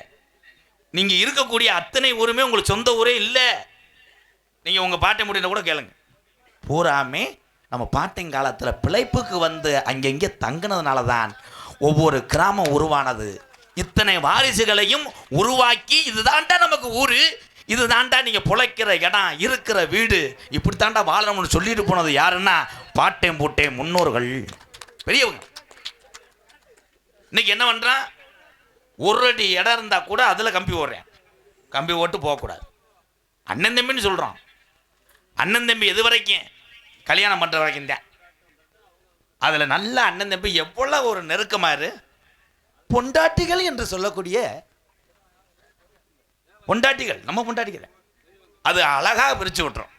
நீங்கள் இருக்கக்கூடிய அத்தனை ஊருமே உங்களுக்கு சொந்த ஊரே இல்லை. நீங்கள் உங்கள் பாட்டை முடியின கூட கேளுங்க, பூராமே நம்ம பாட்டின் காலத்தில் பிழைப்புக்கு வந்து அங்கங்கே தங்கினதுனால தான் ஒவ்வொரு கிராமம் உருவானது. இத்தனை வாரிசுகளையும் உருவாக்கி இதுதான்டா நமக்கு ஊர், இதுதான்டா நீங்கள் பிழைக்கிற இடம், இருக்கிற வீடு, இப்படித்தாண்டா வாழணும்னு சொல்லிட்டு போனது யாருன்னா பாட்டேன் பூட்டேன் முன்னோர்கள், பெரியவங்க. இன்னைக்கு என்ன பண்ணுறான், ஒரு அடி இடம் இருந்தால் கூட அதில் கம்பி ஓடுறேன். கம்பி ஓட்டு போகக்கூடாது. அண்ணன் தம்பின்னு சொல்கிறான். அண்ணன் தம்பி எது வரைக்கும்? கல்யாணம் பண்ணுற வரைக்கும் தான். அதில் நல்ல அண்ணன் தம்பி எவ்வளோ ஒரு நெருக்கமாறு பொண்டாட்டிகள் என்று சொல்லக்கூடிய பொண்டாட்டிகள், நம்ம பொண்டாட்டிகள் அது அழகாக பிரித்து விட்டுரும்.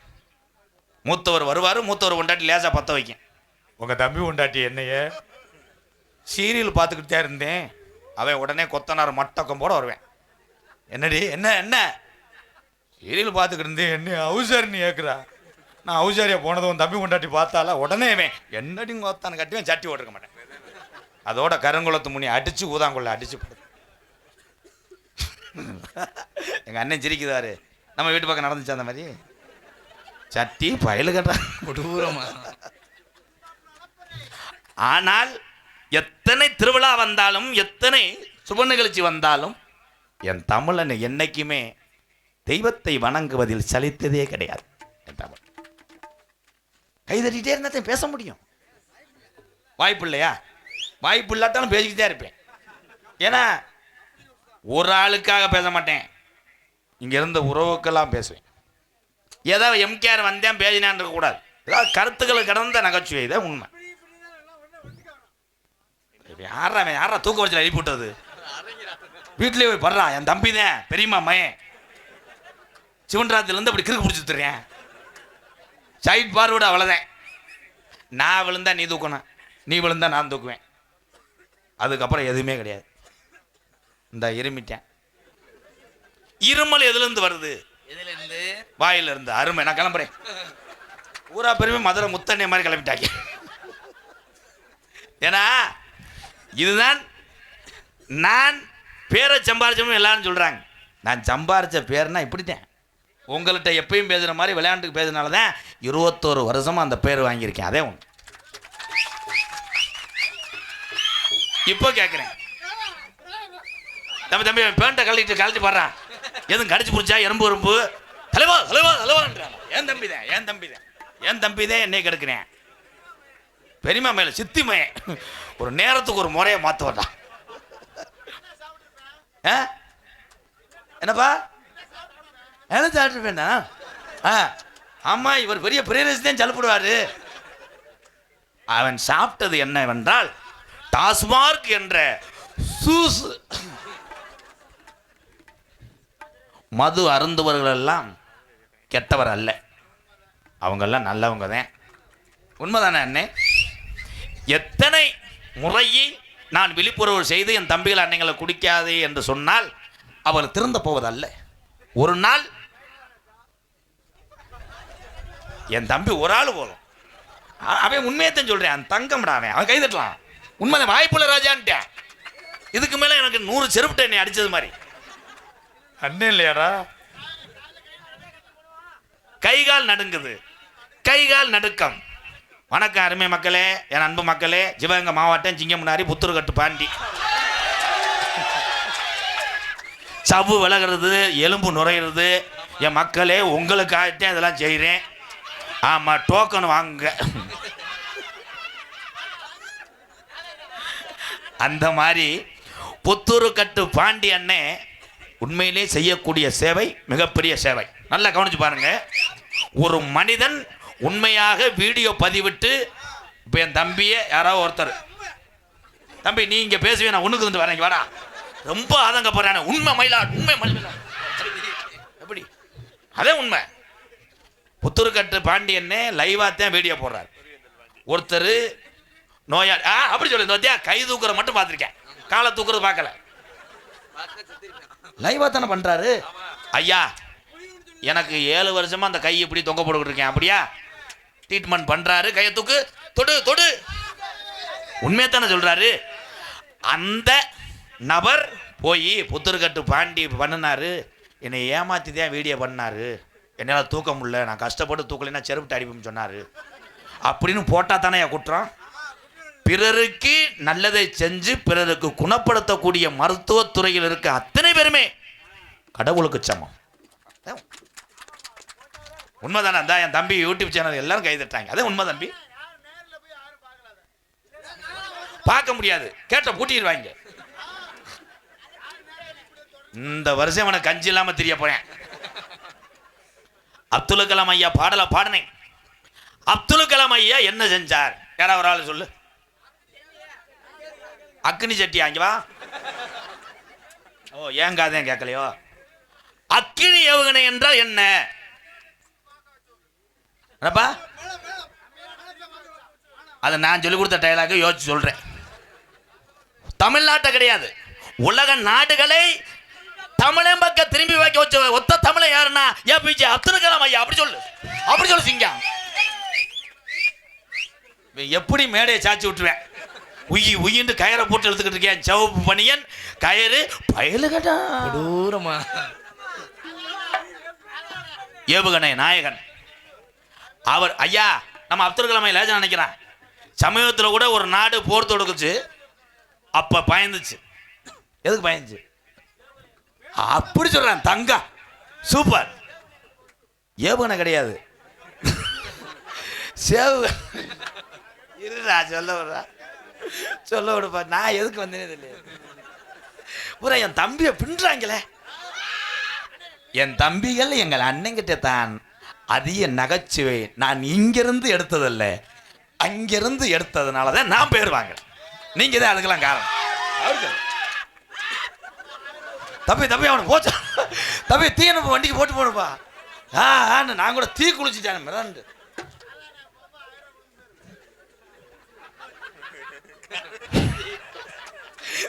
மூத்தவர் வருவார், மூத்தவர் பொண்டாட்டி லேசாக பற்ற வைக்கும். உங்கள் தம்பி பொண்டாட்டி என்னையே சீரியல் பார்த்துக்கிட்டு தான் இருந்தேன், அவன் உடனே கொத்தனார் மட்டக்கம் போட வருவேன். என்னடி என்ன என்ன சீரியல் பார்த்துக்கிட்டு இருந்தேன், என்ன ஹவுசாரின்னு கேட்குறா. நான் ஹவுசாரியா போனதும் உன் தம்பி பொண்டாட்டி பார்த்தால உடனே என்னடி கொத்தான்னு கட்டுவேன், சட்டி ஓட்டிருக்க மாட்டேன். அதோட கருங்குளத்து முனி அடித்து ஊதாங்குள்ள அடித்து போடுது. எங்கள் அண்ணன் சிரிக்குதாரு, நம்ம வீட்டு பக்கம் நடந்துச்சு அந்த மாதிரி. சட்டி பயலு கட்டுறான் கொடூரமா. ஆனால் எத்தனை திருவிழா வந்தாலும், எத்தனை சுப நிகழ்ச்சி வந்தாலும் என் தமிழன் என்னைக்குமே தெய்வத்தை வணங்குவதில் சலித்ததே கிடையாது. என் தமிழ் கைதட்டிகிட்டே இருந்தால் பேச முடியும். வாய்ப்பு இல்லையா? வாய்ப்பு இல்லாட்டாலும் பேசிக்கிட்டே இருப்பேன். ஏன்னா ஒரு ஆளுக்காக பேச மாட்டேன், இங்கே இருந்த உறவுக்கெல்லாம் பேசுவேன். ஏதோ எம்கேஆர் வந்தேன் பேசினான் இருக்கக்கூடாது. ஏதாவது கருத்துக்களை கடந்த நகைச்சுவை தான் உண்மை. யாரா தூக்க வச்சு எழுப்பி விட்டது? வீட்டிலே போய் படுறா, என் தம்பி தான் பெரியம்மா மயன் சிவன்ராத்திரிலேருந்து அப்படி கிறுக்கு பிடிச்சி தர்றேன். சைட் பார்வோட அவ்வளோதான். நான் விழுந்தா நீ தூக்கணும், நீ விழுந்தா நான் தூக்குவேன். அதுக்கப்புறம் எதுவுமே கிடையாது. இந்த இருமிட்டேன். இருமல் எதுலேருந்து வருது? எதுலேருந்து? வாயிலிருந்து. அருமை. நான் கிளம்புறேன். ஊரா பெருமை மதுரை முத்தண்ணே மாதிரி கிளம்பிட்டாங்க. ஏன்னா இதுதான் நான் பேரை சம்பாரிச்சோம்னு எல்லாரும் சொல்கிறாங்க. நான் சம்பாரித்த பேர்னா இப்படித்தான். உங்கள்கிட்ட எப்பயும் பேசுகிற மாதிரி விளையாட்டுக்கு பேசுனால தான் 21 வருஷமாக அந்த பேர் வாங்கியிருக்கேன். அதே ஒன்று. இப்போ கேட்குறேன், தம்பி பேண்ட்டை கழட்டி பாடுறான், எதுவும் கடிச்சு பிடிச்சா எறும்பு தலைவான்றான். என் தம்பி தான் என்னை கெடுக்கிறேன். பெரியமா மேல சித்தி மயன் ஒரு நேரத்துக்கு ஒரு முறையை மாற்ற வந்தான். என்னப்பா என்ன சாப்பிட்டுருப்பேண்ணா? ஆமாம், இவர் பெரிய பிரேரஸ் தான் சலுப்படுவார். அவன் சாப்பிட்டது என்னவென்றால் டாஸ்மார்க் என்ற சூஸ். மது அருந்துவர்கள் எல்லாம் கெட்டவர் அல்ல, அவங்கெல்லாம் நல்லவங்க தான். உண்மைதானே அண்ணே? எத்தனை முறையை நான் விழிப்புணர்வு செய்து என் தம்பிகள் அன்னைங்களை குடிக்காதே என்று சொன்னால் அவர் திருந்த போவதல்ல. ஒரு நாள் என் தம்பி ஒரு ஆள் போதும். அவன் உண்மையத்தான் சொல்றேன், அந்த தங்கம்டா அவன் கை தட்டலாம். உண்மைதான், வாய்ப்புள்ள ராஜான்ட்டான். இதுக்கு மேல எனக்கு 100 செருப்புட்ட என்னை அடிச்சது மாதிரி. அண்ணன் இல்லையாடா? கைகால் நடுங்குது, கைகால் நடுக்கம். வணக்கம் அருமை மக்களே, என் அன்பு மக்களே, சிவகங்கை மாவட்டம் சிங்கமுனாரி புத்தூர்கட்டு பாண்டி. சவ்வு விலகிறது, எலும்பு நுரையிறது. என் மக்களே, உங்களுக்காகத்தான் இதெல்லாம் செய்கிறேன். ஆமாம், டோக்கன் வாங்குங்க. அந்த மாதிரி புத்தூருக்கட்டு பாண்டி அண்ணே உண்மையிலே செய்யக்கூடிய சேவை மிகப்பெரிய சேவை. நல்லா கவனிச்சு பாருங்க. ஒரு மனிதன் உண்மையாக வீடியோ பதிவிட்டு, இப்போ என் தம்பியை யாராவது ஒருத்தர், தம்பி நீ இங்கே பேசுவே, நான் உனக்கு வந்து வரேன், வாடா, ரொம்ப ஆதங்க போறானே, உண்மை மயிலாட், உண்மை மயிலாட், எப்படி அதே உண்மை. புத்தூருக்கட்டு பாண்டியன்னே லைவா தான் வீடியோ போடுறாரு. ஒருத்தர் நோயா அப்படி சொல்லி நோத்தியா கை தூக்குற மட்டும் பார்த்துருக்கேன், காலை தூக்குறது பார்க்கல, லைவா தானே பண்றாரு. ஐயா எனக்கு 7 வருஷமா அந்த கை இப்படி தொங்க போட்டுக்கிட்டு இருக்கேன், அப்படியா ட்ரீட்மெண்ட் பண்றாரு, கையை தூக்கு, தொடு தொடு, உண்மையை தானே சொல்றாரு. அந்த நபர் போய் புத்தூருக்கட்டு பாண்டி பண்ணினாரு, என்னை ஏமாத்தி தான் வீடியோ பண்ணாரு, என்னால் தூக்க முடியல, நான் கஷ்டப்பட்டு தூக்கலைன்னா செருப்பு அடிப்புன்னு சொன்னார் அப்படின்னு போட்டால் தானே குற்றம். பிறருக்கு நல்லதை செஞ்சு பிறருக்கு குணப்படுத்தக்கூடிய மருத்துவத்துறையில் இருக்க அத்தனை பேருமே கடவுளுக்கு சமம். உண்மைதானே? அந்த என் தம்பி யூடியூப் சேனல் எல்லாரும் கைதட்டாங்க, அதே உண்மை தம்பி. பார்க்க முடியாது, கேட்ட பூட்டிடுவாங்க. இந்த வருஷம் அவனை கஞ்சி இல்லாம தெரிய போறேன். அப்துல் கலாம் ஐயா பாடல பாடினேன். அப்துல் கலாம் ஐயா என்ன செஞ்சார்? யாராவது ஒரு ஆள் சொல்லு. அக்னி சட்டி அங்க வா. ஓ ஏன் காதையும் கேட்கலையோ? அக்னி ஏவுகணை என்றால் என்ன? அதை நான் சொல்லிக் கொடுத்த டயலாக யோசிச்சு சொல்றேன். தமிழ்நாட்டை கிடையாது, உலக நாடுகளை தமிழன் பக்கம் திரும்பி வைக்க வச்ச ஒத்த தமிழை யாருன்னா ஏபிஜே அப்துல் கலாம் ஐயா. அப்படி சொல்லு, அப்படி சொல்லு சிங்கம். எப்படி மேடையை சாச்சி விட்டுருவேன். உயின்னு கயிறை போட்டு எடுத்துக்கிட்டு இருக்கேன். சிவப்பு பனியன் கயிறு பயலுகடா தூரமா. ஏவுகணை நாயகன் அவர் ஐயா. நம்ம அப்துல் கலாம் ஐயா நினைக்கிறேன். சமீபத்தில் கூட ஒரு நாடு போர் தொடுக்குச்சு, அப்ப பயந்துச்சு. எதுக்கு பயந்துச்சு? அப்படி சொல்றேன் தங்கா, சூப்பர். ஏவுகணை கிடையாது, சேவு. இருடா சொல்ல விடுறா, சொல்ல விடுப்பா. நான் எதுக்கு வந்தேனே தெரியல. பூரா என் தம்பியை பின்றாங்களே. என் தம்பிகள் எங்கள் அண்ணங்கிட்ட தான் அதிக நகைச்சுவை. நான் இங்கிருந்து எடுத்ததில்ல, அங்கிருந்து எடுத்ததுனால தான் நான் பேர் வாங்க. நீங்க தான் அதுக்கெல்லாம் காரணம். தம்பி தம்பி அவனை போச்சா தம்பி, தீயன வண்டிக்கு போட்டு போடுப்பா. நான் கூட தீ குளிச்சுட்டேன் மிரண்டு.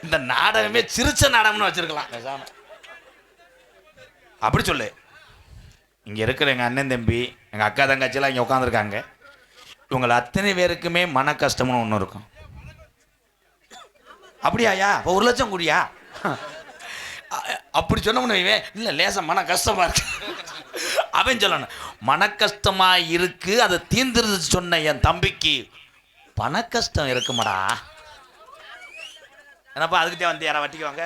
இந்த நாடகமே சிரிச்ச நாடகம்னு வச்சிருக்கலாம் பேசாம. அப்படி சொல்லு. இங்க இருக்கிற எங்க அண்ணன் தம்பி, எங்க அக்கா தங்கச்சிலாம் இங்க உட்காந்துருக்காங்க. இவங்களை அத்தனை பேருக்குமே மன கஷ்டம்னு ஒன்று இருக்கும். அப்படியாயா? இப்போ 1 லட்சம் கூடியா? அப்படி சொன்னோம்னு இல்லை லேசா மன கஷ்டமா இருக்கு. அவன் சொல்லணும் மன கஷ்டமா இருக்கு, அதை தீர்ந்துருது சொன்ன என் தம்பிக்கு பண கஷ்டம் இருக்குமாடா. என்னப்பா அதுக்கிட்டே வந்து யாரா வட்டிக்குவாங்க?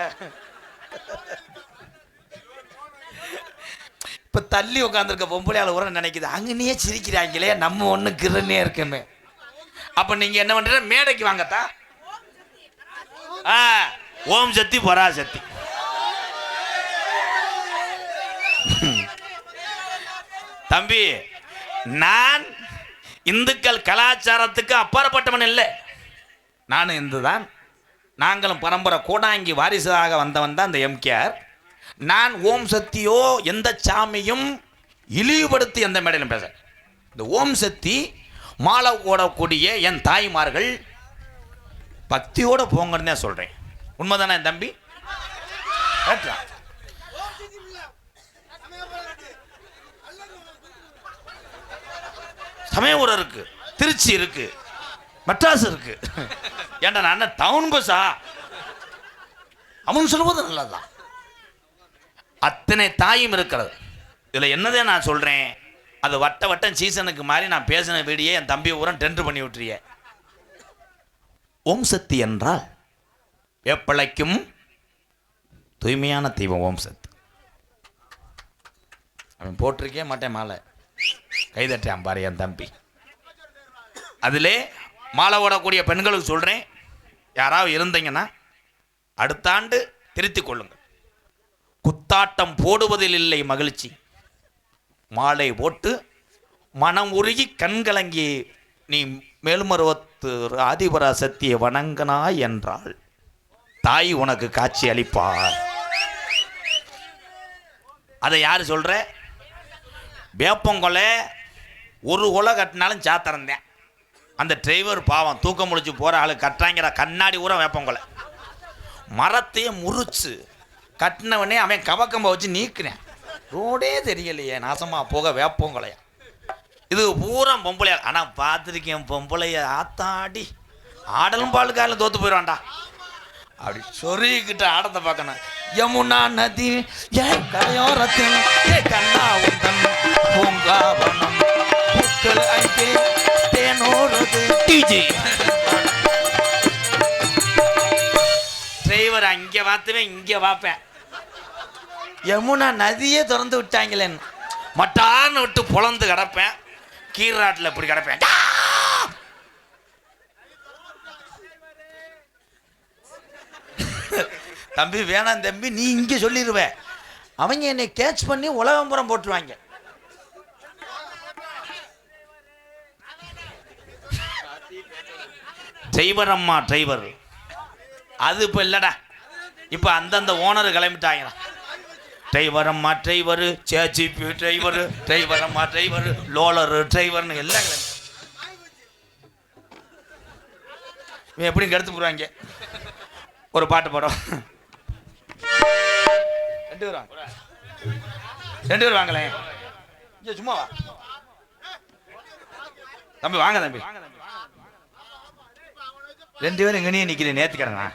இப்போ தள்ளி உட்காந்துருக்க பொம்பளையால் உரம் நினைக்குது, அங்கனையே சிரிக்கிறாங்களே, நம்ம ஒன்று கிரனே இருக்குமே. அப்போ நீங்கள் என்ன பண்ணுற? மேடைக்கு வாங்கத்தா. ஓம் சக்தி பராசக்தி. தம்பி, நான் இந்துக்கள் கலாச்சாரத்துக்கு அப்பாற்பட்டவன் இல்லை. நானும் இந்து தான். நாங்களும் பரம்பரை கோடாங்கி வாரிசாக வந்தவன் தான் இந்த எம்கேஆர். நான் ஓம் சக்தியோ எந்த சாமியும் இழிவுபடுத்தி எந்த மேடையிலும் பேச. இந்த ஓம் சக்தி மாலை ஓடக்கூடிய என் தாய்மார்கள் பக்தியோட போங்கன்னு தான் சொல்றேன். உண்மைதானே என் தம்பி? சமயபுரம் இருக்கு, திருச்சி இருக்கு, மெட்ராஸ் இருக்கு. ஏன்டா நான் டவுன் பஸ்ஸா? அவன் சொல்லும்போது நல்லதுதான். அத்தனை தாயும் இருக்கிறது. இதில் என்னதே நான் சொல்கிறேன், அது வட்ட வட்டம் சீசனுக்கு மாதிரி நான் பேசின வீடியோ என் தம்பி ஊரம் டென்டர் பண்ணி விட்டுறிய. ஓம் சக்தி என்றால் எப்பளைக்கும் தூய்மையான தெய்வம் ஓம் சக்தி. அவன் போட்டிருக்கே மாட்டேன் மாலை, கைதட்டான் பாரு என் தம்பி. அதிலே மாலை ஓடக்கூடிய பெண்களுக்கு சொல்கிறேன், யாராவது இருந்தீங்கன்னா அடுத்த ஆண்டு திருத்திக் கொள்ளுங்கள். குத்தாட்டம் போடுவதில் இல்லை மகிழ்ச்சி, மாலை போட்டு மனம் உருகி கண்கலங்கி நீ மேல்மருவத்து ஆதிபரா சத்தியை வணங்கனாய் என்றால் தாய் உனக்கு காட்சி அளிப்பார். அதை யாரு சொல்ற? வேப்பங்கொலை ஒரு கொலை கட்டினாலும் சாத்திரந்தேன். அந்த டிரைவர் பாவம் தூக்கம் முடிச்சு போகிற ஆளு கட்டுறாங்கிற கண்ணாடி ஊற வேப்பங்கொலை மரத்தையே முறிச்சு கட்டினவனே அவன் கவக்கம்ப வச்சு நீக்கினேன். ரோடே தெரியலையே, நாசமா போக வேப்பங்கொலையா. இது பூரா பொம்பளையா. ஆனால் பார்த்துருக்கேன் பொம்பளைய ஆத்தாடி ஆடலும் பால் காலம் தோத்து போயிடுவான்டா. அப்படி சொருகிக்கிட்ட ஆடத்தை பார்க்கணும். யமுனா நதி ஏன் கரையோரத்தில் ஏ கண்ணா உந்தன் பூங்காவனம் பூக்கள் அங்கே தேனோரது டிஜி. டிரைவர் அங்கே பார்த்துவேன் இங்கே பார்ப்பேன். யமுனா நதியே திறந்து விட்டாங்களேன்னு மட்டான்னு விட்டு பொழந்து கிடப்பேன். கீராட்டில் இப்படி கிடப்பேன். தம்பி வேணாம் தம்பி, நீ இங்கே சொல்லிடுவ, அவங்க என்னை கேட்ச் பண்ணி உலகம்புறம் போட்டுருவாங்க. டிரைவர் அம்மா டிரைவர் அது இப்போ இல்லைடா, இப்போ அந்தந்த ஓனர் கிளம்பிட்டாங்க. டிரைவர் அம்மா டிரைவரு, சேச்சிபி டிரைவரு, டிரைவர் அம்மா டிரைவரு, லோலரு டிரைவர்னு எல்லாம் கிளம்பி எப்படி கெடுத்து போடுவாங்க. ஒரு பாட்டு பாடும். ரெண்டு பேர் வாங்களேன். சும்மா வா தம்பி, வாங்க தம்பி. ரெண்டு பேரும் எங்கனையே நிக்கிறேன். நேத்துக்கிறேண்ணா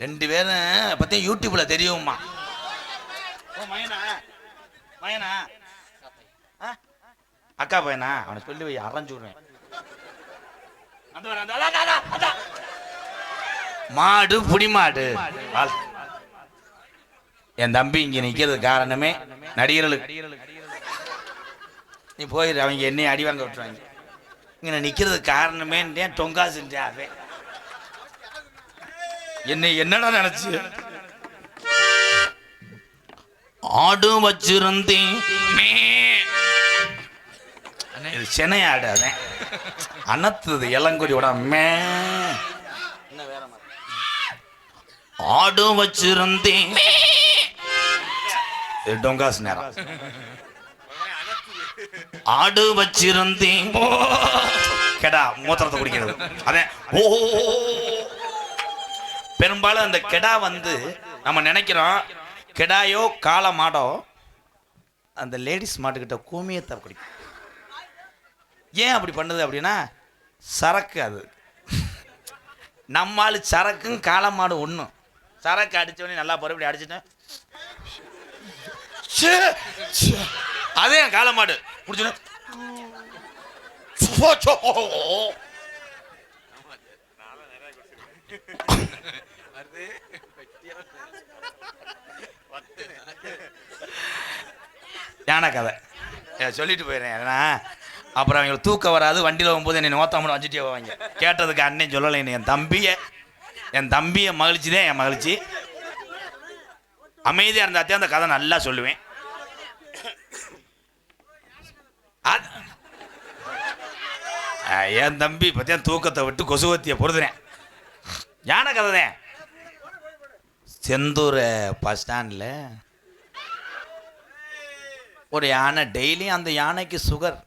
ரெண்டு பேரும் பத்தி யூடியூப்ல தெரியுமா? மயனா அக்கா பையனா? அவனை சொல்லி வை, அரைஞ்சு விடுவேன். மாடு புடிமாடு. என் தம்பி இங்க நிக்கிறது காரணமே நடிகர்களுக்கு. நீ போயிரு, அவங்க என்னையும் அடி வாங்க விட்டுருவாங்க. இங்க நிக்கிறது காரணமே டொங்கா செஞ்சாவே என்னை என்னடா நினைச்சு ஆடும் வச்சிருந்தேன். சென்னை ஆடு அதே அனத்துது இளங்குடியோட மே ஆடும் வச்சிருந்தேன். டொங்காஸ் நேரம் ஆடு வச்சிருந்தேன். கெடா மூத்திரத்தை குடிக்கிறது அதே. ஓ பெரும்பாலும் அந்த கெடா வந்து நம்ம நினைக்கிறோம் கெடாயோ காளை மாடோ அந்த லேடிஸ் மாட்டுக்கிட்ட கோமியத்தை குடிக்கும். ஏன் அப்படி பண்ணுது அப்படின்னா சரக்கு. அது நம்மால் சரக்கும் காளை மாடு ஒன்றும். சரக்கு அடித்தவொடனே நல்லா பருப்படி அடிச்சுட்டேன். அதே காளை மாடு குடிச்சோன்னு யானை கதை சொல்லிட்டு போயிடுறேன். ஏன்னா அப்புறம் அவங்களுக்கு தூக்கம் வராது. வண்டியில் போகும்போது என்னை நோத்தாம வச்சுட்டே போவாங்க. கேட்டதுக்கு அண்ணன் சொல்லலை. என் தம்பியை மகிழ்ச்சி தான் என் மகிழ்ச்சி. அமைதியாக இருந்தாத்தே அந்த கதை நல்லா சொல்லுவேன். என் தம்பி பற்றியா தூக்கத்தை விட்டு கொசுவத்தியை பொறுத்துறேன். யானை கதை தான். செந்தூர் பஸ் ஸ்டாண்டில் ஒரு யானை டெய்லியும், அந்த யானைக்கு சுகர்,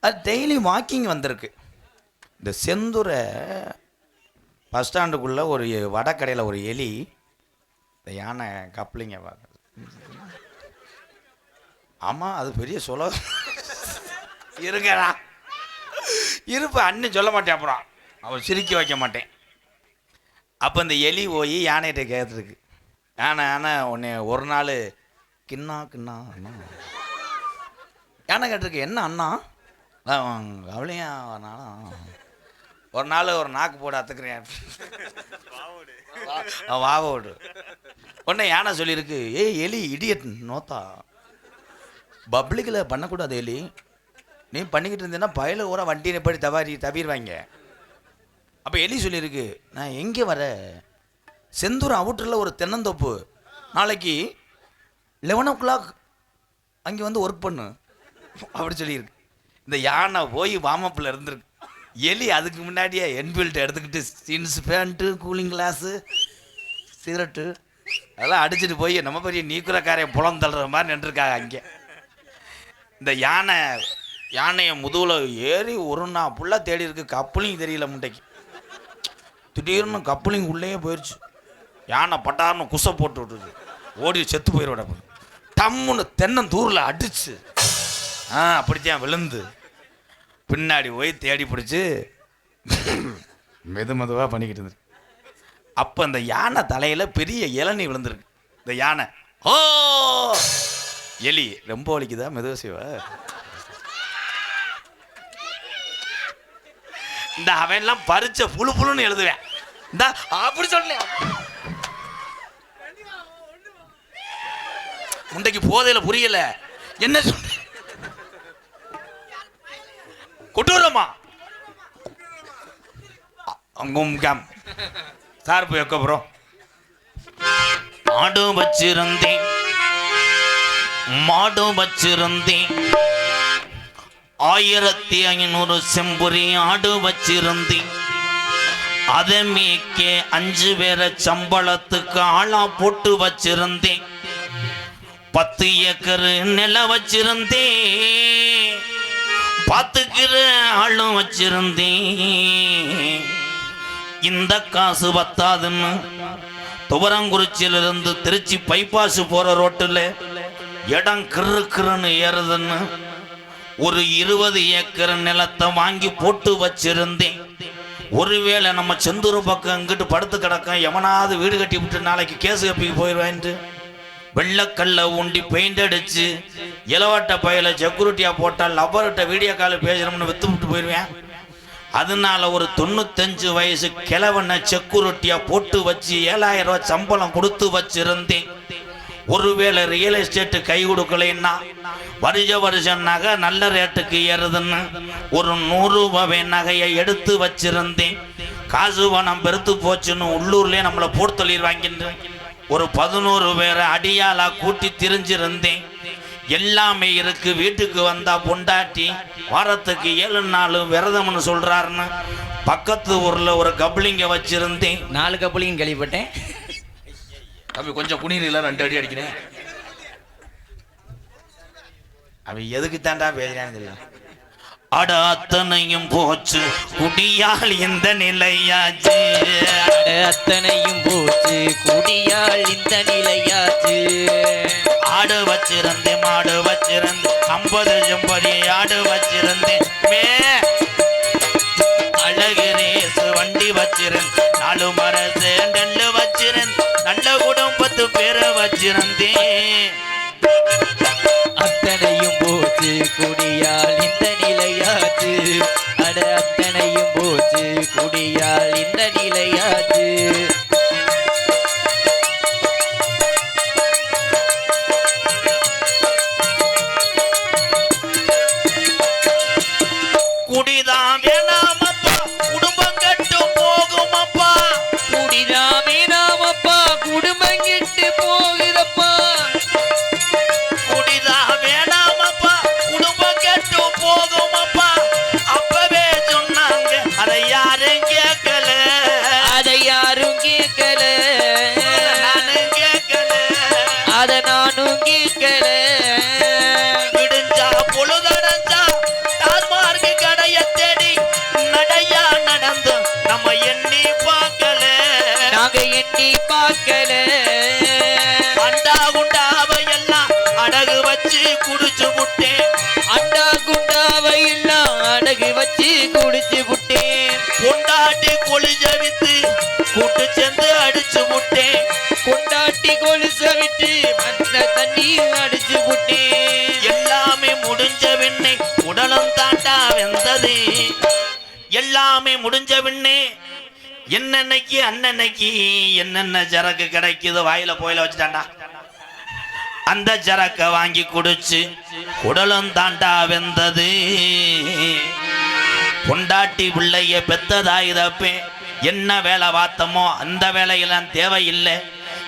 அது டெய்லி வாக்கிங் வந்திருக்கு. இந்த செந்தூரை பஸ் ஸ்டாண்டுக்குள்ளே ஒரு வடக்கடையில் ஒரு எலி இந்த யானை கப்ளிங்க ஆமாம் அது பெரிய சொல்ல இருங்கடா இருப்ப அண்ணன் சொல்ல மாட்டேன். அப்புறம் அவன் சிரிக்க வைக்க மாட்டேன். அப்போ இந்த எலி போய் யானைகிட்ட கேட்டுருக்கு. யானை உன்னை ஒரு நாள் கிண்ணா அண்ணா யானை கேட்டிருக்கு. என்ன அண்ணா? அவளையா ஒரு நாள் ஒரு நாக்கு போட அத்துக்கிறேன் வாவோடு. உடனே யானை சொல்லியிருக்கு, ஏய் எலி இடியட் நோத்தா, பப்ளிக்கில் பண்ணக்கூடாது எலி, நீ பண்ணிக்கிட்டு இருந்தேன்னா பயில ஊரா வண்டியை படி தவிர்வாங்க. அப்போ எலி சொல்லியிருக்கு, நான் எங்கே வர, செந்தூர் அவுட்டரில் ஒரு தென்னந்தோப்பு, நாளைக்கு 11 அங்கே வந்து ஒர்க் பண்ணு அப்படி சொல்லியிருக்கு. இந்த யானை போய் வார்மப்பில் இருந்திருக்கு. எலி அதுக்கு முன்னாடியே என்ஃபீல்டு எடுத்துக்கிட்டு jeans pant, cooling glass, cigarette அதெல்லாம் அடிச்சுட்டு போய் நம்ம பெரிய நீக்குறக்காரையை புலம் தள்ளுற மாதிரி நின்றுருக்காங்க அங்கே. இந்த யானையை முதுகில் ஏறி ஒரு நாள் ஃபுல்லாக தேடி இருக்கு. கப்புளிங் தெரியல முண்டைக்கு. திடீர்னு கப்புளிங் உள்ளே போயிடுச்சு. யானை பட்டார்னு குசை போட்டு விட்டுருக்கு. ஓடி செத்து போயிடுவிட டம்முன்னு தென்னந்தூரில் அடிச்சு அப்படித்தான் விழுந்து பின்னாடி போய் தேடி பிடிச்சி மெதுவாக பண்ணிக்கிட்டு இருந்துருக்கு. அப்போ அந்த யானை தலையில் பெரிய இளநீ விழுந்திருக்கு. இந்த யானை ஓ எலி ரொம்ப வலிக்குதா, மெதுவா செய்வா. இந்த அவன்லாம் பறிச்ச புழுன்னு எழுதுவேன். இந்த அப்படி சொன்னேன். முண்டைக்கு போதையில புரியல என்ன சொல்ற. கொட்டூரமா அங்கும் கம் சார் போய் அப்புறம் மாடும் வச்சிருந்தேன் 1500 செம்புரி ஆடு வச்சிருந்தேன். அதை மேய்க்க 5 பேரை சம்பளத்துக்கு ஆளா போட்டு வச்சிருந்தேன். 10 ஏக்கர் நிலம் வச்சிருந்தேன். பார்த்துக்கிற ஆளும் வச்சிருந்தேன். இந்த காசு பத்தாதுன்னு துவரங்குறிச்சியிலிருந்து திருச்சி பைபாஸ் போற ரோட்டில் இடம் கிருன்னு ஏறுதுன்னு ஒரு 20 ஏக்கர் நிலத்தை வாங்கி போட்டு வச்சிருந்தேன். ஒருவேளை நம்ம செந்தூர் பக்கம் இங்கிட்டு படுத்து கிடக்கும், எவனாவது வீடு கட்டி விட்டு நாளைக்கு கேஸ் கப்பிக்கு போயிடுவேன்ட்டு வெள்ளக்கல்ல ஊண்டி பெயிண்ட் அடிச்சு இளவட்ட பையில செக்யூரிட்டியா போட்டால் லப்பர்கிட்ட வீடியோ கால் பேசணும்னு வித்து விட்டு போயிடுவேன். அதனால ஒரு 95 வயசு கிழவனை செக்யூரிட்டியா போட்டு வச்சு 7000 ரூபாய் சம்பளம் கொடுத்து வச்சிருந்தேன். ஒருவேளை ரியல் எஸ்டேட் கை கொடுக்கலைன்னா வருஷம் நகை நல்ல ரேட்டுக்கு ஏறுதுன்னு ஒரு 100 ரூபாய் நகையை எடுத்து வச்சிருந்தேன். காசு பணம் பெருத்து போச்சுன்னு உள்ளூர்லேயே நம்மளை போட்டு தள்ளிடுவாங்கின்னு ஒரு 11 பேரை அடியாளா கூட்டி திரிஞ்சிருந்தேன். எல்லாமே இருக்கு. வீட்டுக்கு வந்தா பொண்டாட்டி வாரத்துக்கு 7 நாள் விரதம்னு சொல்றாருன்னு பக்கத்து ஊர்ல ஒரு கப்ளிங்க வச்சிருந்தேன். 4 கப்ளிங் கேள்விப்பட்டேன். அப்படி கொஞ்சம் குனியில 2 அடி அடிக்கிறேன். அவன் எதுக்கு தாண்டா பேசுறான்னு தெரியும். அட அத்தனையும் போச்சு குடியால் இந்த நிலையாச்சு. அத்தனையும் போச்சு குடியால் இந்த நிலையாச்சு. ஆடு வச்சிருந்தேன், மாடு வச்சிருந்தேன், 50 செம்பரி ஆடு வச்சிருந்தேன். அழகு ரேசு வண்டி வச்சிருந்தேன். 4 மர நெல்லு வச்சிருந்தேன். நல்ல குடும்பத்து பேரை வச்சிருந்தேன். அத்தனையும் போச்சு குடியால் இந்த நிலையாச்சு. அட அத்தனையும் போச்சு குடியால் இந்த நிலையாச்சு. குடிதான் வேணாமப்பா, குடும்பம் கட்டு போகுமப்பா. குடிதான் வேணாமப்பா, குடும்பம் கெட்டு போகுதப்பா. குடிதான் வேணாமப்பா, குடும்பம் கட்டு போகுமப்பா. அப்பவே சொன்னாங்க, அதை யாரும் கேட்கல. அதை யாரும் கேட்கல. நானும் கேட்கல. அதை நானும் கேட்கல. விடுஞ்சா பொழுதடைஞ்சா டாஸ்மார்க்கு கடைய தேடி நடையா நடந்து நம்ம எண்ணி பார்க்கல. நாங்க எண்ணி பார்க்கல. அண்டா குண்டாவை எல்லாம் அடகு வச்சு குடிச்சு விட்டேன். அண்டா குண்டாவை எல்லாம் அடகு வச்சு குடிச்சு விட்டேன். கொண்டாட்டி கொளிஞ்ச வித்து கூட்டு சேர்ந்து அடிச்சு விட்டேன். கொண்டாட்டி கொலுச விட்டு மண்ண தண்ணி அடிச்சு விட்டேன். எல்லாமே முடிஞ்ச பின்னே உடலும் தாண்டா வெந்தது. எல்லாமே முடிஞ்ச பின்னே என்னன்னைக்கு அன்னன்னைக்கு என்னென்ன சரக்கு கிடைக்குது வாயில போயில வச்சுட்டாண்டா. அந்த சரக்கை வாங்கி குடிச்சு உடலும் தாண்டா வெந்தது. பொண்டாட்டி பிள்ளைய பெத்ததாய் தப்பே என்ன வேலை பார்த்தமோ அந்த வேலையெல்லாம் தேவையில்லை.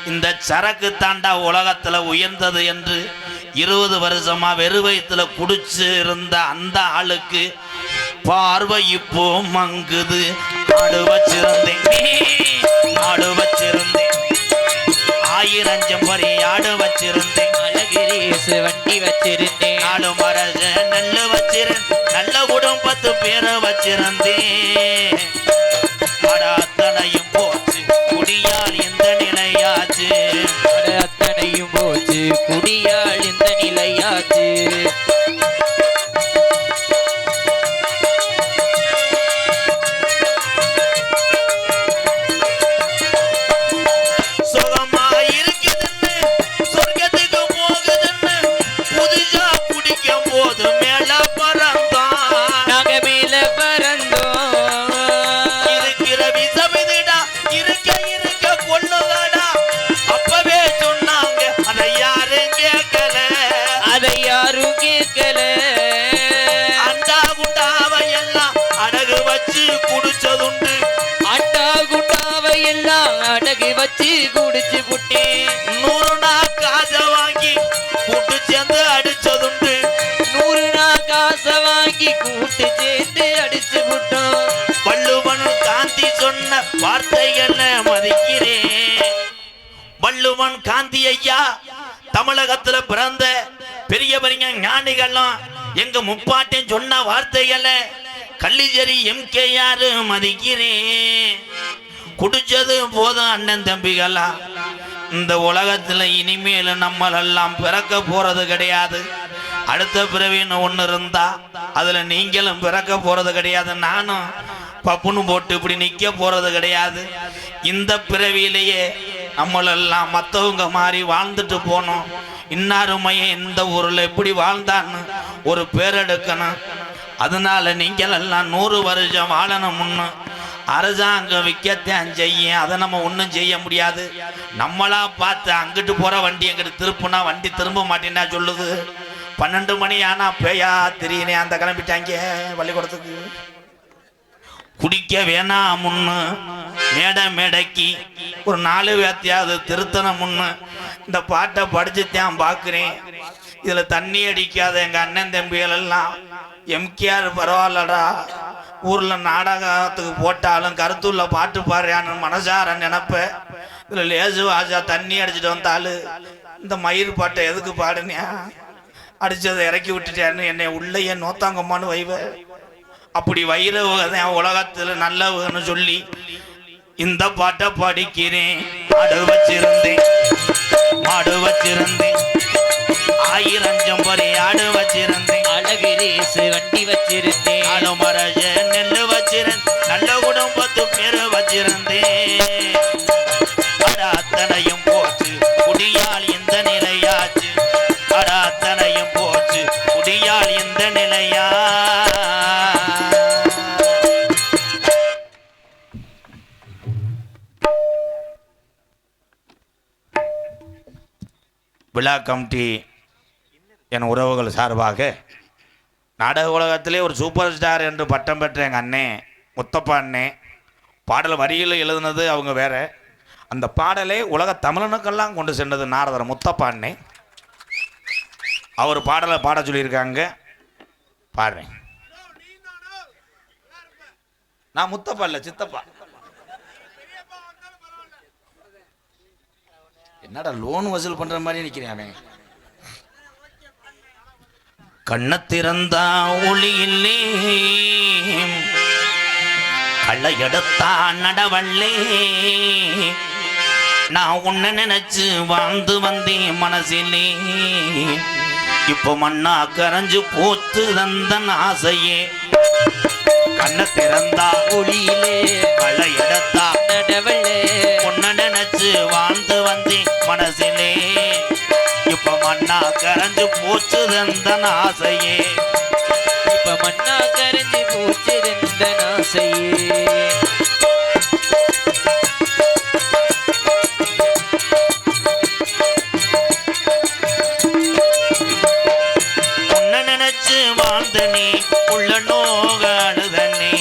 இந்த சரக்கு தாண்டா உலகத்துல உயர்ந்தது என்று 20 வருஷமா வெறு வயிற்றுல குடிச்சு இருந்த அந்த ஆளுக்கு பார்வை இப்போ மங்குது. ஆடு வச்சிருந்தேன் ஆடு வச்சிருந்தேன் 1000 செம்பரி ஆடு வச்சிருந்தேன். அழகிரேசு வண்டி வச்சிருந்தேன். நாடு மரஜ நெல்லு வச்சிருந்தேன். நல்ல குடும்பத்து பேரை வச்சிருந்தேன். அத்தனையும் போச்சு குடியால் இந்த நிலையாச்சு. அத்தனையும் போச்சு குடியால் இந்த நிலையாச்சு. சுகமா இருக்குதுன்னு சொர்க்கத்துக்கு போகுதுன்னு புதுசா குடிக்கும் போது மேல பறந்தான். நாங்க மேல பறந்தோம். இருக்கிற விசமிதுடா இருக்க இருக்க கொள்ளுகடா. அப்பவே சொன்னாங்க அதை யாரும் கேட்கல. அதை யாரும் கேட்கல. அண்டா குண்டாவை எல்லாம் அடகு வச்சு குடிச்சதுண்டு. அட்டா குண்டாவை எல்லாம் அடகு வச்சு குடிச்சு புட்டேன். 100 நாள் காசை வாங்கி கூட்டு சேர்ந்து அடிச்சதுண்டு. 100 நாள் காசை வாங்கி கூட்டு சேர்ந்து அடிச்சு புட்டோம். வள்ளுவன் காந்தி சொன்ன வார்த்தைகளை மதிக்கிறேன். வள்ளுவன் காந்தி ஐயா தமிழகத்துல பிறந்த பெரிய பெரிய ஞானிகளும் எங்க முப்பாட்டன் சொன்ன வார்த்தைகளை கள்ளிச்சேரி எம்கேஆர் மதிக்கிறேன். குடிச்சது போதும் அண்ணன் தம்பிகளா. இந்த உலகத்துல இனிமேல் நம்மளெல்லாம் பிறக்க போறது கிடையாது. அடுத்த பிறவின்னு ஒன்று இருந்தா அதுல நீங்களும் பிறக்க போறது கிடையாது. நானும் பப்புன்னு போட்டு இப்படி நிக்க போறது கிடையாது. இந்த பிறவியிலேயே நம்மளெல்லாம் மற்றவங்க மாதிரி வாழ்ந்துட்டு போனோம். இன்னாருமையை இந்த ஊரில் எப்படி வாழ்ந்தான்னு ஒரு பேரெடுக்கணும். அதனால நீங்கள் எல்லாம் 100 வருஷம் வாழணும்னு அரசாங்கம் விற்கத்தான் செய்யும். அதை நம்ம ஒன்றும் செய்ய முடியாது. நம்மளா பார்த்து அங்கிட்டு போகிற வண்டி எங்கிட்டு திருப்புனா வண்டி திரும்ப மாட்டேன்னா சொல்லுது. 12 மணி ஆனால் பேயா தெரியுனே அந்த கிளம்பிட்டாங்க பள்ளிக்கூடத்துக்கு. குடிக்க வேணாம் முன்னு மேடைக்கு ஒரு 4 பேர்த்தையாவது திருத்தணும் முன்னு இந்த பாட்டை படிச்சுத்தான் பார்க்குறேன். இதில் தண்ணி அடிக்காத எங்கள் அண்ணன் தம்பிகள் எல்லாம் எம்கேஆர் பரவாயில்லடா ஊரில் நாடகத்துக்கு போட்டாலும் கருத்துள்ள பாட்டு பாடுறான்னு மனசார நினைப்பேன். இதில் லேசு ஆஜா தண்ணி அடிச்சுட்டு வந்தாலும் இந்த மயிர் பாட்டை எதுக்கு பாடுனியா அடிச்சதை இறக்கி விட்டுட்டேன்னு என்னை உள்ளேயே நோத்தாங்கம்மான்னு வைவ. அப்படி வைரவதான் உலகத்தில் நல்லவன்னு சொல்லி இந்த பாட்டை படிக்கிறேன். ஆடு வச்சிருந்தேன் மாடு வச்சிருந்தேன் 1000 செம்பரி ஆடு வச்சிருந்தேன். அழகிரேசு வண்டி வச்சிருந்தேன். ஆடு மரஜ நெல்லு வச்சிருந்தேன். நல்ல குடும்பத்து பேரு வச்சிருந்தேன். அத்தனையும் போச்சு குடியால் இந்த நிலையாச்சு. அத்தனையும் போச்சு குடியால் இந்த நிலையா. விழா கமிட்டி என் உறவுகள் சார்பாக நாடக உலகத்திலே ஒரு சூப்பர் ஸ்டார் என்று பட்டம் பெற்ற எங்கள் அண்ணே முத்தப்பா அண்ணே பாடல் வரியில் எழுதுனது அவங்க வேற. அந்த பாடலை உலக தமிழனுக்கெல்லாம் கொண்டு சென்றது நாரதர் முத்தப்பா அண்ணே. அவர் பாடலை பாட சொல்லியிருக்காங்க. பாடுறேன். நான் முத்தப்பா இல்லை சித்தப்பா. என்னடா லோன் வசூல் பண்ற மாதிரி நிக்கிறேன் அவன். கண்ண திறந்தா ஒளி இல்லே கள்ள எடுத்தா நடவள்ளே. நான் உன்னை நினைச்சு வாழ்ந்து வந்தேன் மனசிலே. இப்போ மண்ணா கரைஞ்சு போத்து தந்தன் ஆசையே. கண்ண திறந்தா ஒளியிலே கள்ள எடுத்தா நடவள்ளே. உன்னை நினைச்சு வாழ்ந்து வந்தேன் மனசிலே. இப்ப மண்ணா கரைஞ்சு போச்சு தந்தன் ஆசையே. இப்ப மண்ணா கரைஞ்சு போச்சு தந்தன் ஆசையே. உன்னை நினைச்சு வாழ்ந்த நீ உள்ள நோகாடுதனே.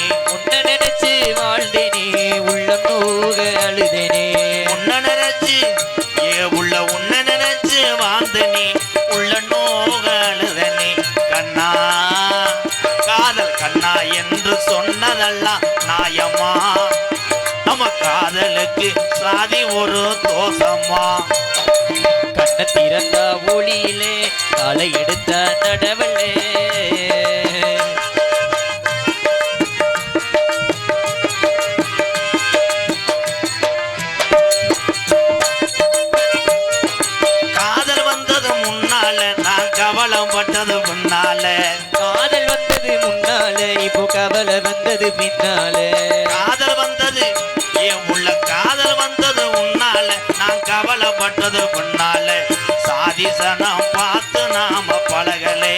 காதலுக்கு சாதி ஒரு தோசமா. கண்ண திறந்த ஒளியிலே காலை எடுத்த நடவலே காதல் வந்தது முன்னால நான் கவலம் பட்டது பின்னால. காதல் வந்தது முன்னாலே இப்போ கவலை வந்தது பின்னாலே. காதல் வந்தது என் உள்ள காதல் வந்தது முன்னால நான் கவலைப்பட்டது பின்னால. சாதிசனம் பார்த்து நாம பழகலே,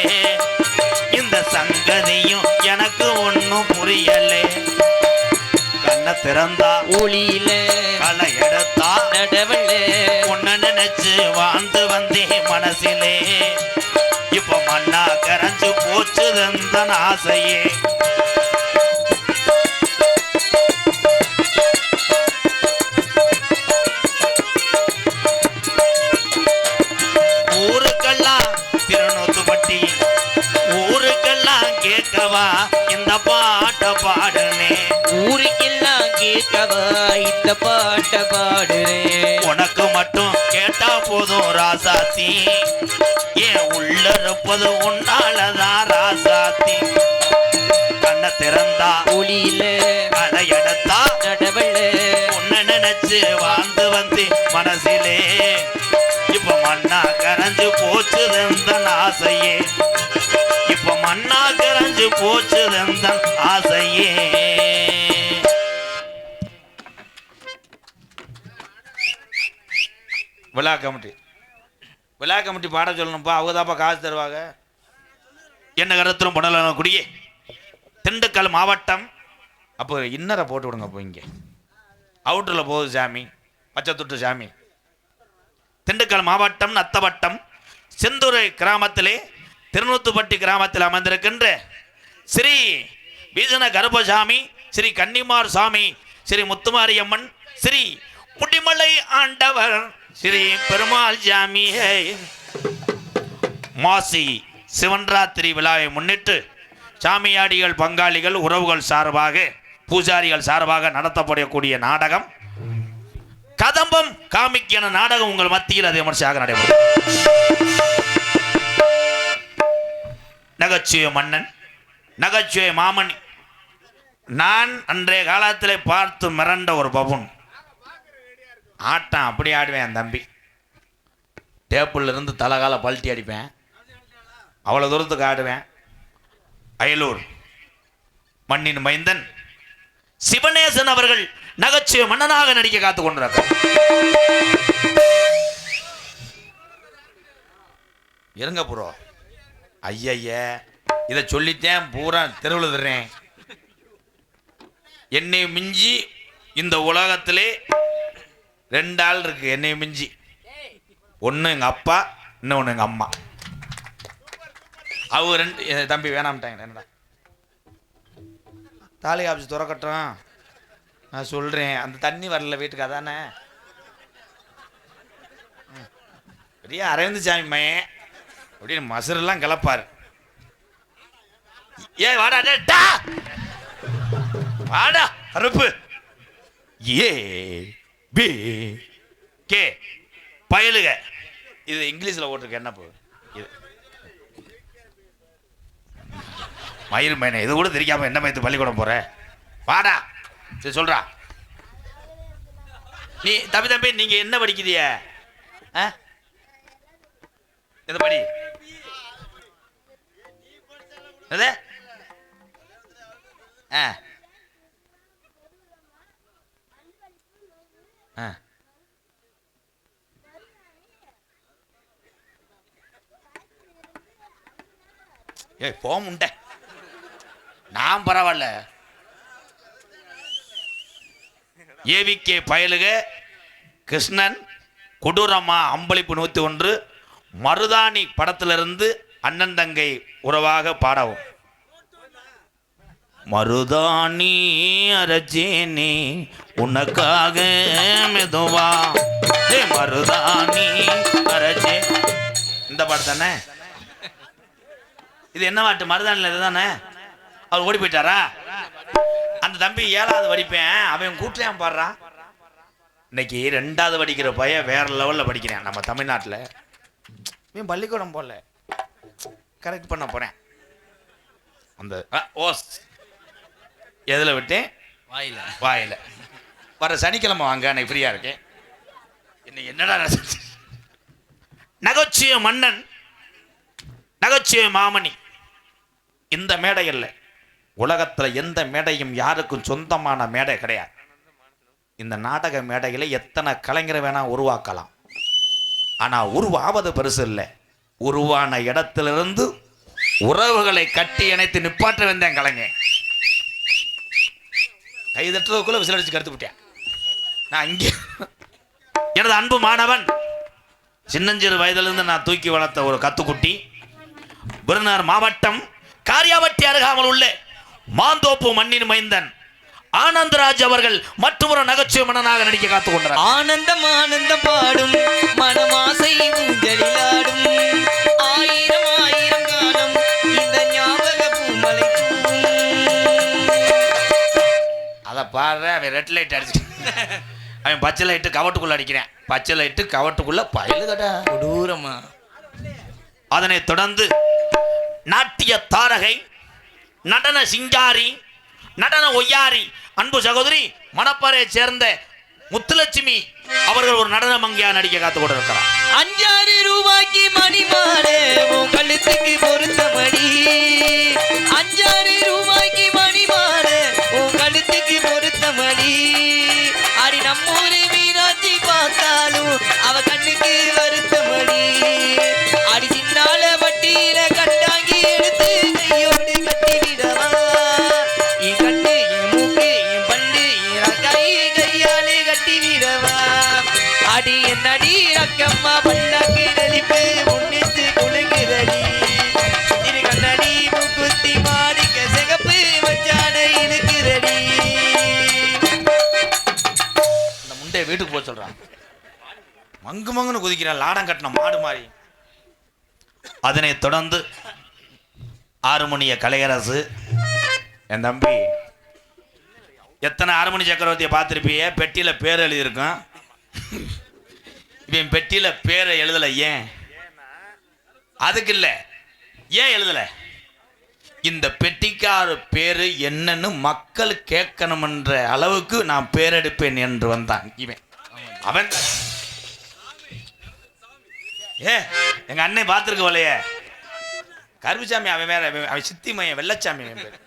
இந்த சங்கதியும் எனக்கு ஒன்னும் புரியலே. கண்ணை திறந்தா ஒளியில களை எடுத்தா நடவலே உன்னை நினைச்சு வாழ்ந்து வந்தேன் மனசிலே. இப்ப மண்ணா கரைஞ்சு போச்சு தந்த ஆசையே. ஊருக்கெல்லாம் திருநூத்துப்பட்டி ஊருக்கெல்லாம் கேட்கவா இந்த பாட்டை பாடுனே. ஊருக்கெல்லாம் கேட்கவா இந்த பாட்ட பாடுறேன். உனக்கு மட்டும் கேட்டா போதும் ராசாத்தி, ஏன் உள்ள இருப்பது உன்னாலதான் ராசாத்தி. கண்ணை திறந்தா ஒளியில களை எடுத்தா நடவலே உன்னை நினைச்சு வாழ்ந்து வந்து மனசிலே. இப்ப மண்ணா கரைஞ்சு போச்சு தந்தன் ஆசையே. இப்ப மண்ணா கரைஞ்சு போச்சு தந்தன் ஆசையே. விழா கமிட்டி பாட சொல்லணும்ப்பா, அவங்க தான்ப்பா காசு தருவாங்க. என்ன கருத்திலும் பண்ணலாம் குடியே. திண்டுக்கல் மாவட்டம். அப்போ இன்னரை போட்டு விடுங்க. அப்போ இங்கே அவுட்டரில் போகுது சாமி, பச்சைத்துட்டு சாமி. திண்டுக்கல் மாவட்டம் நத்தவட்டம் செந்துறை கிராமத்திலே திருநூத்துப்பட்டி கிராமத்தில் அமைந்திருக்கின்ற ஸ்ரீ வீசன கருப்பசாமி, ஸ்ரீ கன்னிமார் சாமி, ஸ்ரீ முத்துமாரியம்மன், ஸ்ரீ முடிமலை ஆண்டவர், ஸ்ரீ பெருமாள் சாமி மாசி சிவன்ராத்திரி விழாவை முன்னிட்டு சாமியாடிகள் பங்காளிகள் உறவுகள் சார்பாக பூஜாரிகள் சார்பாக நடத்தப்படக்கூடிய நாடகம் கதம்பம் காமிக்கிற நாடகம் உங்கள் மத்தியில் அதே விமர்சையாக நடைபெறும். நகைச்சுவை மன்னன், நகைச்சுவை மாமணி. நான் அன்றைய காலத்தில் பார்த்து மிரண்ட ஒரு பபுன். ஆட்டம் அப்படி ஆடுவேன். என் தம்பி டேபிள்ல இருந்து தலைகால பல்ட்டி அடிப்பேன். அவ்வளோ தூரத்துக்கு ஆடுவேன். அயலூர் மண்ணின் மைந்தன் சிவநேசன் அவர்கள் நகைச்சுவை மன்னனாக நடிக்க காத்து கொண்டிருக்க. இருங்க புரோ, ஐய இதை சொல்லித்தேன் பூரா தெருவில் தர்றேன். என்னை மிஞ்சி இந்த உலகத்திலே 2 ஆள் இருக்கு. என்னை மிஞ்சி ஒன்று எங்கள் அப்பா, இன்னொன்று எங்கள் அம்மா. அவங்க 2 தம்பி வேணாம்ட்டாங்க. என்னடா தாலி ஆஃபீஸ் திறக்கட்டும், நான் சொல்கிறேன். அந்த தண்ணி வரல வீட்டுக்கு, அதானே பெரிய அரவிந்த் சாமி மையன் அப்படின்னு மசுரெல்லாம் கிளப்பாரு. ஏ வாடா டா வாடா அறுப்பு ஏ பி கே பயலுக. இது இங்கிலீஷில் ஓட்டிருக்கு. என்ன போகுது இது மயில் மைனை, இது கூட தெரியாம என்ன மயத்து பள்ளிக்கூடம் போற? வாடா சரி சொல்றா. நீ தம்பி நீங்க என்ன படிக்கிறிய? எது படி? எது? ஏய் போம் உண்ட, நான் பரவாயில்ல. ஏவிகே பயலுக கிருஷ்ணன் கொடூரமா அம்பளிப்பு 101 மருதாணி படத்திலிருந்து அண்ணன் தங்கை உறவாக பாடவும். மருதாணி அரஜேனே உனக்காக மெதுவா, மருதாணி அரஜே. இந்த பாட்டு தானே இது? என்ன பாட்டு? மருதாணியில் இதுதானே? அவர் ஓடி போயிட்டாரா? அந்த தம்பி 7வது படிப்பேன், அவன் கூட்டிலையான் பாடுறான். இன்னைக்கு 2வது படிக்கிற பையன் வேற லெவலில் படிக்கிறேன் நம்ம தமிழ்நாட்டில். இவன் பள்ளிக்கூடம் போல கரெக்ட் பண்ண போகிறேன். அந்த ஓஸ் எதில் விட்டேன்? வாயில். வர சனிக்கிழமை வாங்க, அன்னைக்கு ஃப்ரீயாக இருக்கேன். இன்னைக்கு என்னடா நகைச்சுவை மன்னன், நகைச்சுவை மாமணி. இந்த மேடை இல்லை, உலகத்தில் எந்த மேடையும் யாருக்கும் சொந்தமான மேடை கிடையாது. இந்த நாடக மேடையில் எத்தனை கலைஞரை வேணா உருவாக்கலாம். ஆனால் உருவாவது பெருசு இல்லை, உருவான இடத்திலிருந்து உறவுகளை கட்டி இணைத்து நிப்பாற்ற வந்தேன் கலைஞர். கைதட்டுறதுக்குள்ள விசில் அடிச்சு கருத்து விட்டேன். நான் இங்கே எனது அன்பு மாணவன், சின்னஞ்சிறு வயதிலிருந்து நான் தூக்கி வளர்த்த ஒரு கத்துக்குட்டி, விருதுநகர் மாவட்டம் காரியாபட்டி அருகாமல் உள்ள மாந்தோப்பு மண்ணின் மைந்தன் ஆனந்தராஜ் அவர்கள் மற்றொரு நகைச்சுவை மன்னனாக நடிக்க காத்துக் கொண்டார். ஆனந்தம் ஆனந்தம் பாடும் மனமாசை ஊஞ்சலிலாடும், ஆயிரம் ஆயிரம் காலம் இந்த ஞாபக பூமலை. அதை பாரு, அவன் ரெட் லைட் அடிச்சு அவன் பச்சை லைட்டு கவட்டுக்குள்ள அடிக்கிறேன். பச்சை லைட்டு கவட்டுக்குள்ள பயலு கடா கொடூரமா. அதனைத் தொடர்ந்து நாட்டிய தாரகை, நடன சிங்காரி, நடன ஒய்யாரி, அன்பு சகோதரி மணப்பாறையை சேர்ந்த முத்துலட்சுமி அவர்கள் ஒரு நடன மங்கையா நடிக்க காத்து கொண்டிருக்கிறார். 5 ரூபாய்க்கு மணிமாலை உன் கழுத்துக்கு பொருத்த மணி, 5 ரூபாய்க்கு மணிமாலை உன் கழுத்துக்கு பொருத்த மணி. அடி நம்மூரு மீனாட்சி பார்த்தாலும் அவ கண்ணுக்கு வருத்த மணி. அடி சின்னால வட்டியில கட்டாங்கி எடுத்து கையோடு கட்டி விடவா, என் கண்ணு என் மூக்கு என் பல்லு என் கையாலே கட்டி விடவா. அடி என்னடி அக்கம்மா பல்லாக்கு நெளிப்பு முன்னிட்டு குலுங்குதடி, இரு கண்ணடி மூக்குத்தி மாடிக்க சிகப்பு மச்சான இழுக்குதடி. இந்த முண்டைய வீட்டுக்கு போக சொல்றான், மங்கு மங்குன்னு குதிக்கிறான் லாடம் கட்டின மாடு மாதிரி. அதனைத் தொடர்ந்து ஆறுமணிய கலையரசு, என் தம்பி எத்தனை ஆறுமணி சக்கரவர்த்தியை பார்த்துருப்பிய, பெட்டியில் பேர் எழுதியிருக்கும். இவன் பெட்டியில் பேரை எழுதலை. ஏன்? அதுக்கு இல்லை, ஏன் எழுதலை? இந்த பெட்டிக்கார பேரு என்னன்னு மக்கள் கேட்கணும்ன்ற அளவுக்கு நான் பேரெடுப்பேன் என்று வந்தான் இவன். அவன் எங்க அண்ணன் பார்த்துருக்க வலையே கருப்புசாமி, அவன் வேற, அவன் சித்தி மையன் வெள்ளச்சாமி. அவன் பேர்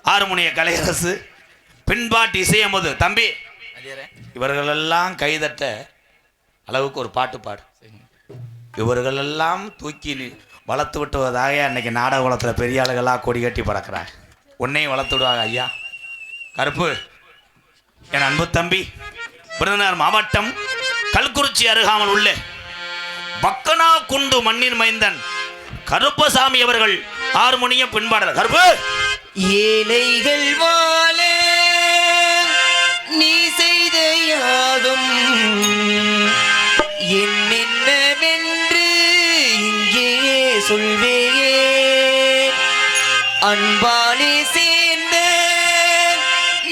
ஆறுமணிய கலையரசு, பின்பாட்டு இசையமுது. தம்பி இவர்களெல்லாம் கைதட்ட அளவுக்கு ஒரு பாட்டு பாடு. இவர்களெல்லாம் தூக்கி வளர்த்து விட்டுவதாக அன்னைக்கு நாடக குளத்தில் பெரிய ஆளுகளாக கொடி கட்டி பறக்கிறாங்க. உன்னையும் வளர்த்து விடுவாங்க ஐயா. கருப்பு என் அன்பு தம்பி, விருதுநகர் மாவட்டம் கல்குறிச்சி அருகாமல் உள்ள பக்கனா குண்டு மண்ணின் மைந்தன் கருப்பசாமி அவர்கள் ஹார்மோனியம் பின்பாடல். கருப்பு ஏழைகள் வாழ நீ செய்த யாகம் என்னென்னவென்று இங்கே சொல்வேயே, அன்பாலே சேர்ந்த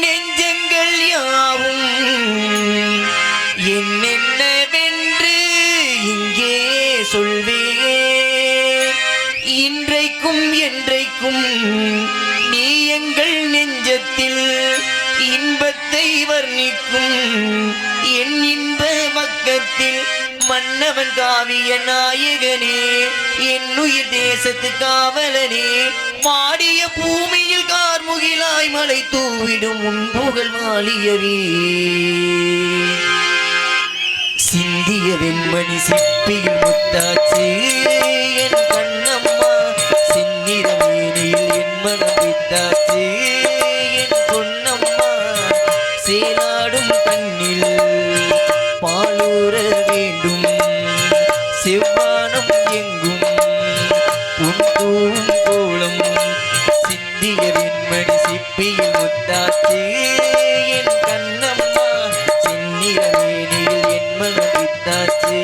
நெஞ்சங்கள் யாவும் என்னென்னவென்று இங்கே சொல்வேயே. இன்றைக்கும் என்றைக்கும் நீ எங்கள் நெஞ்சத்தில் இன்பத்தை வர்ணிக்கும் என் இன்ப பக்கத்தில் மன்னவன் காவிய நாயகனே, என் உயிர் தேசத்து காவலனே, மாடிய பூமியில் கார்முகிலாய் மலை தூவிடும் உன் புகழ் மாளியவே. சிந்திய வெண்மணி சிப்பியில் முத்தாச்சு என் கண்ணம்மா, சின்னிரமேனியில் என் மனம் வித்தாச்சு என் பொன்னம்மா, சேலாடும் கண்ணில் பாலூர வேண்டும் செவ்வானம் எங்கும் உன் தூவும் கோலம். சிந்திய வெண்மணி சிப்பியில் முத்தாச்சு என் கண்ணம்மா, சின்னிரமேனியில் என் மனம் வித்தாச்சு.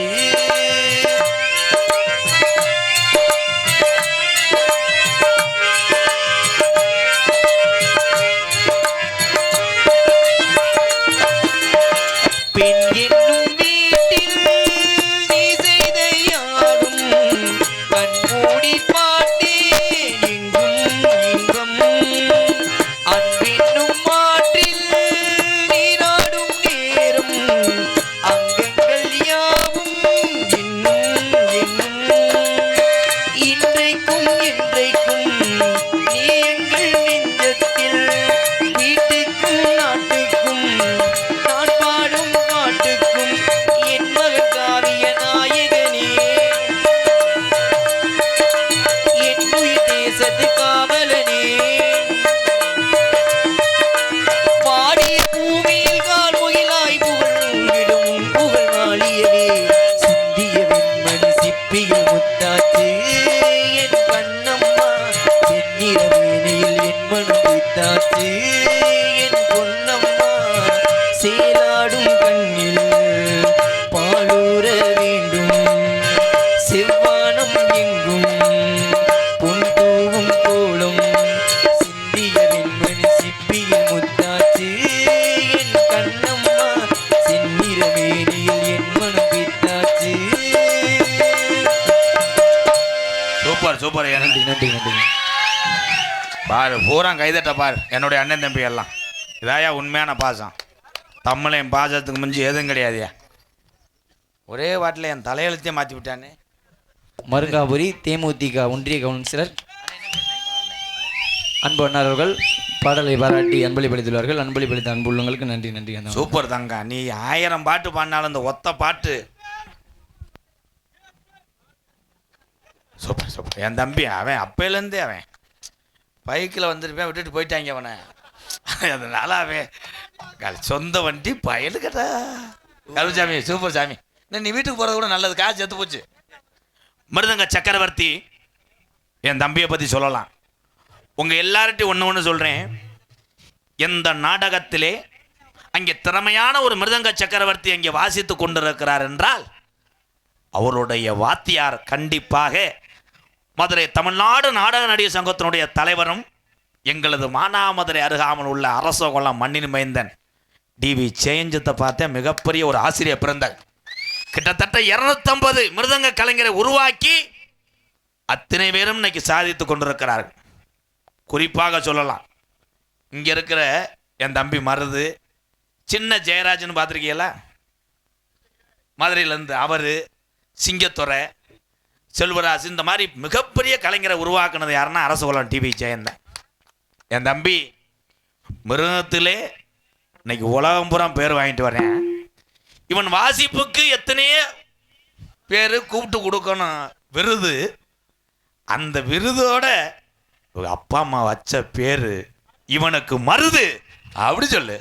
போறேன். நன்றி நன்றி நன்றி. பாரு பூரா கைதட்ட பாரு என்னுடைய அண்ணன் தம்பி எல்லாம். இதாயா உண்மையான பாசம். தமிழையும் பாசத்துக்கு மிஞ்சி எதுவும் கிடையாதுயா. ஒரே வாட்டில் என் தலையெழுத்தையே மாற்றி விட்டானே. மருங்காபுரி தேமுதிக ஒன்றிய கவுன்சிலர் அன்பு அண்ணார்கள் பாடலை பாராட்டி அன்பளிப்பளித்துள்ளார்கள். அன்பளிப்பளித்த அன்பு உள்ளங்களுக்கு நன்றி நன்றி. சூப்பர் தங்கா. நீ 1000 பாட்டு பாடினாலும் இந்த ஒத்த பாட்டு சூப்பர் சூப்பர். என் தம்பி அவன் அப்பையிலேருந்தே அவன் பைக்கில் வந்துருப்பேன், விட்டுட்டு போயிட்டாங்க அவனை. அதனால அவன் சொந்த வண்டி பயலுக்கட்டா. கருசாமி சூப்பர் சாமி. நீ வீட்டுக்கு போகிறது கூட நல்லது. காசு செத்து போச்சு. மிருதங்க சக்கரவர்த்தி என் தம்பியை பற்றி சொல்லலாம். உங்கள் எல்லார்ட்டையும் ஒன்று சொல்கிறேன். எந்த நாடகத்திலே அங்கே திறமையான ஒரு மிருதங்க சக்கரவர்த்தி அங்கே வாசித்து கொண்டிருக்கிறார் என்றால் அவருடைய வாத்தியார் கண்டிப்பாக மதுரை தமிழ்நாடு நாடக நடிகர் சங்கத்தினுடைய தலைவரும் எங்களது மானாமதுரை அருகாமல் உள்ள அரசகுளம் மண்ணின் மைந்தன் டிவி சேஞ்சத்தை பார்த்தேன். மிகப்பெரிய ஒரு ஆசிரியர் பிறந்தார். கிட்டத்தட்ட 250 மிருதங்க கலைஞரை உருவாக்கி அத்தனை பேரும் இன்னைக்கு சாதித்து கொண்டிருக்கிறார்கள். குறிப்பாக சொல்லலாம், இங்கே இருக்கிற என் தம்பி மருது, சின்ன ஜெயராஜன் பார்த்துருக்கீங்களா, மதுரையிலேருந்து அவர், சிங்கத்துறை, செல்வராஜ், இந்த மாதிரி மிகப்பெரிய கலைஞரை உருவாக்குனது யாருன்னா அரசகுளம் டிவி ஜெயந்தன். என் தம்பி மிருகத்திலே இன்னைக்கு உலகம் பூரா பேர் வாங்கிட்டு வரேன். இவன் வாசிப்புக்கு எத்தனையோ பேர் கூப்பிட்டு கொடுக்கணும் விருது. அந்த விருதோட அப்பா அம்மா வச்ச பேரு இவனுக்கு மருது அப்படி சொல்லு.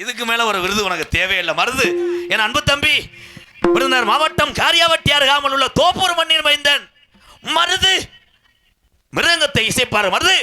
இதுக்கு மேல ஒரு விருது உனக்கு தேவையில்லை மருது. என் அன்பு தம்பி விருதுநகர் மாவட்டம் காரியாவட்டி அருகாமல் உள்ள தோப்பூர் மண்ணின் மைந்தன் மருது மிருதங்கத்தை இசைப்பாரு. மருது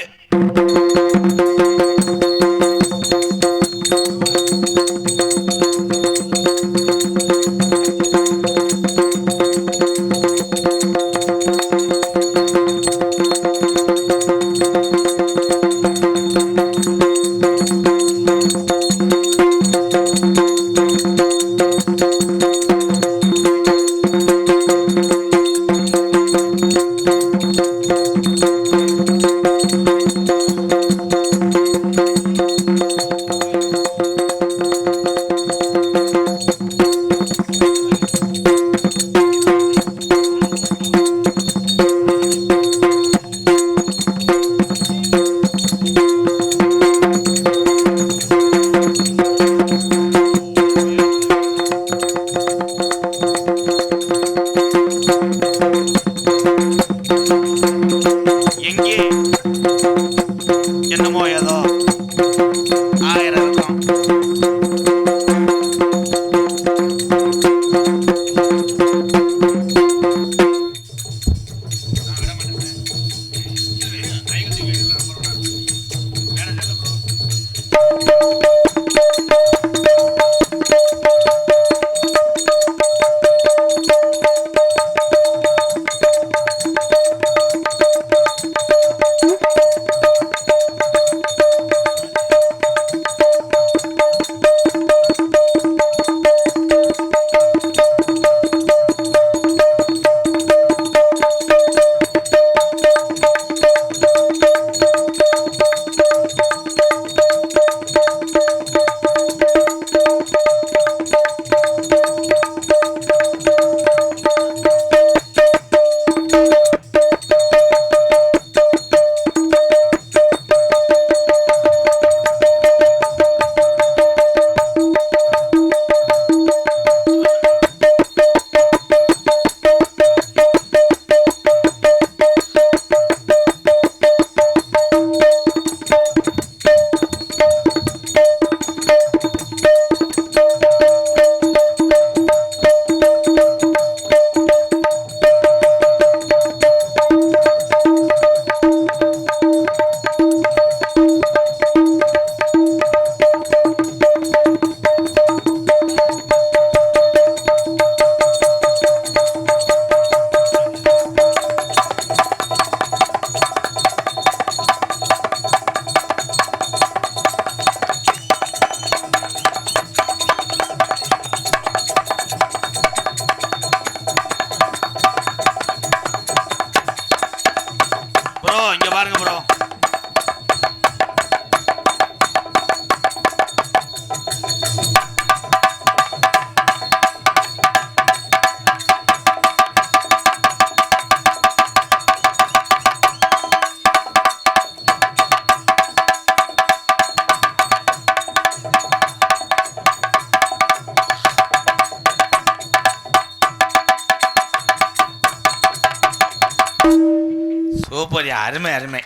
சூப்பர், அருமை அருமை.